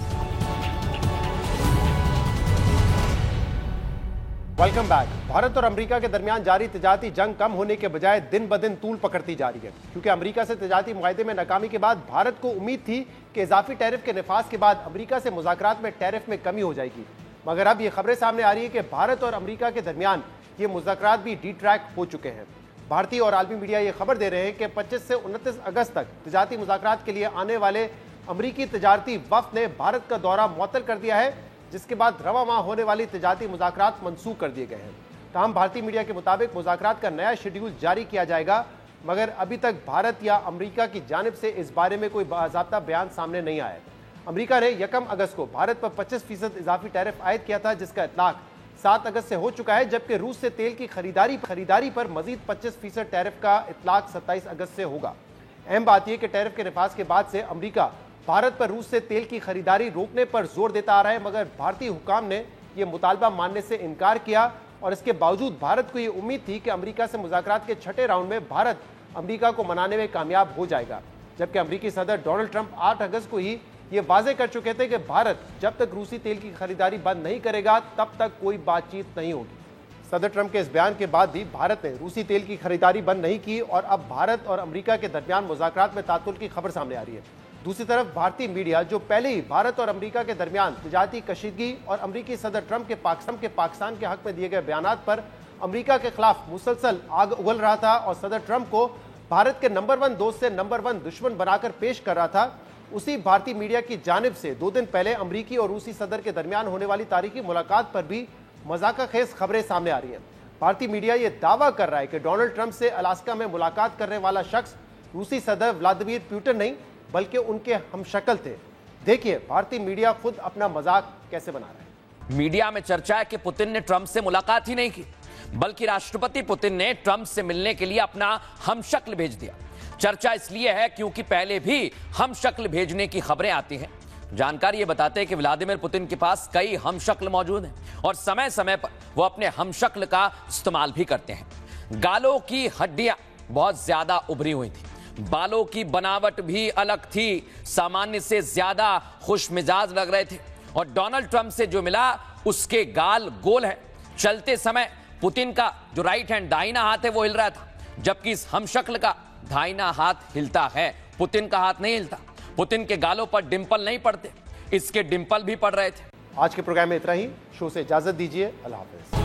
Welcome back. Bharat और अमेरिका के दरमियान जारी तिजारती जंग कम होने के बजाय दिन ब दिन तूल पकड़ती जा रही है, क्योंकि अमेरिका से तिजारती मुआहदे में नाकामी के बाद भारत को उम्मीद थी कि इजाफी टैरिफ के नफाज के बाद अमेरिका से मुज़ाकरात में टैरिफ में कमी हो जाएगी। मगर अब ये खबरें सामने आ रही है कि भारत और अमेरिका के दरमियान ये मुज़ाकरात भी डिट्रैक हो चुके हैं। भारतीय और आलमी मीडिया ये खबर दे रहे हैं कि 25 से 29 अगस्त तक तिजारती मुज़ाकरात के लिए आने वाले अमेरिकी तिजारती वफ़द ने भारत का दौरा मुअत्तल कर दिया है, जिसके बाद रवा माह होने वाली तिजारती मुज़ाकरात मनसूख कर दिए गए हैं। तमाम भारतीय मीडिया के मुताबिक मुज़ाकरात का नया शेड्यूल जारी किया जाएगा, मगर अभी तक भारत या अमेरिका की जानिब से इस बारे में कोई बाज़ाब्ता बयान सामने नहीं आया। अमेरिका ने 1 अगस्त को भारत पर 25% इजाफी टैरिफ आयद किया था, जिसका इतलाक 7 अगस्त से हो चुका है, जबकि रूस से तेल की खरीदारी पर मजीद 25% टैरिफ का इतलाक 27 अगस्त से होगा। अहम बात यह कि टैरिफ के नफाज के बाद से अमेरिका भारत पर रूस से तेल की खरीदारी रोकने पर जोर देता आ रहा है, मगर भारतीय हुकाम ने यह मुतालबा मानने से इनकार किया और इसके बावजूद भारत को यह उम्मीद थी कि अमेरिका से मुज़ाकरात के छठे राउंड में भारत अमेरिका को मनाने में कामयाब हो जाएगा, जबकि अमेरिकी सदर डोनाल्ड ट्रंप 8 अगस्त को ही ये वाजे कर चुके थे कि भारत जब तक रूसी तेल की खरीदारी बंद नहीं करेगा तब तक कोई बातचीत नहीं होगी। सदर ट्रंप के इस बयान के बाद भी भारत ने रूसी तेल की खरीदारी बंद नहीं की और अब भारत और अमेरिका के दरमियान मुज़ाकरात में तातुल की खबर सामने आ रही है। दूसरी तरफ भारतीय मीडिया, जो पहले ही भारत और अमेरिका के दरमियान तिजारती कशीदगी और अमेरिकी सदर ट्रंप के पाकिस्तान के हक में दिए गए बयानात पर अमेरिका के खिलाफ मुसलसल आग उगल रहा था और सदर ट्रंप को भारत के नंबर 1 दोस्त से नंबर 1 दुश्मन बनाकर पेश कर रहा था, उसी भारतीय मीडिया की जानिब से 2 दिन पहले अमेरिकी और रूसी सदर के दरमियान होने वाली तारीखी मुलाकात पर भी मजाकखेज खबरें सामने आ रही हैं। भारतीय मीडिया यह दावा कर रहा है कि डोनाल्ड ट्रंप से अलास्का में मुलाकात करने वाला शख्स रूसी सदर व्लादिमीर पुतिन नहीं बल्कि उनके हमशक्ल थे। देखिए भारतीय मीडिया खुद अपना मजाक कैसे बना रहा है। मीडिया में चर्चा है कि पुतिन ने ट्रंप से मुलाकात ही नहीं की, बल्कि राष्ट्रपति पुतिन ने ट्रंप से मिलने के लिए अपना हमशक्ल भेज दिया। चर्चा इसलिए है क्योंकि पहले भी हमशक्ल भेजने की खबरें आती हैं। जानकारी ये बताते हैं कि व्लादिमीर पुतिन के पास कई हमशक्ल मौजूद हैं और समय समय पर वो अपने हमशक्ल का इस्तेमाल भी करते हैं। गालों की हड्डियां बहुत ज्यादा उभरी हुई थी, बालों की बनावट भी अलग थी, सामान्य से ज्यादा खुश मिजाज लग रहे थे और डोनाल्ड ट्रंप से जो मिला उसके गाल गोल हैं। चलते समय पुतिन का जो राइट हैंड दाहिना हाथ है वो हिल रहा था, जबकि इस हमशक्ल का दाहिना हाथ हिलता है, पुतिन का हाथ नहीं हिलता। पुतिन के गालों पर डिंपल नहीं पड़ते, इसके डिंपल भी पड़ रहे थे। आज के प्रोग्राम में इतना ही। शो से इजाजत दीजिए। अल्लाह हाफिज।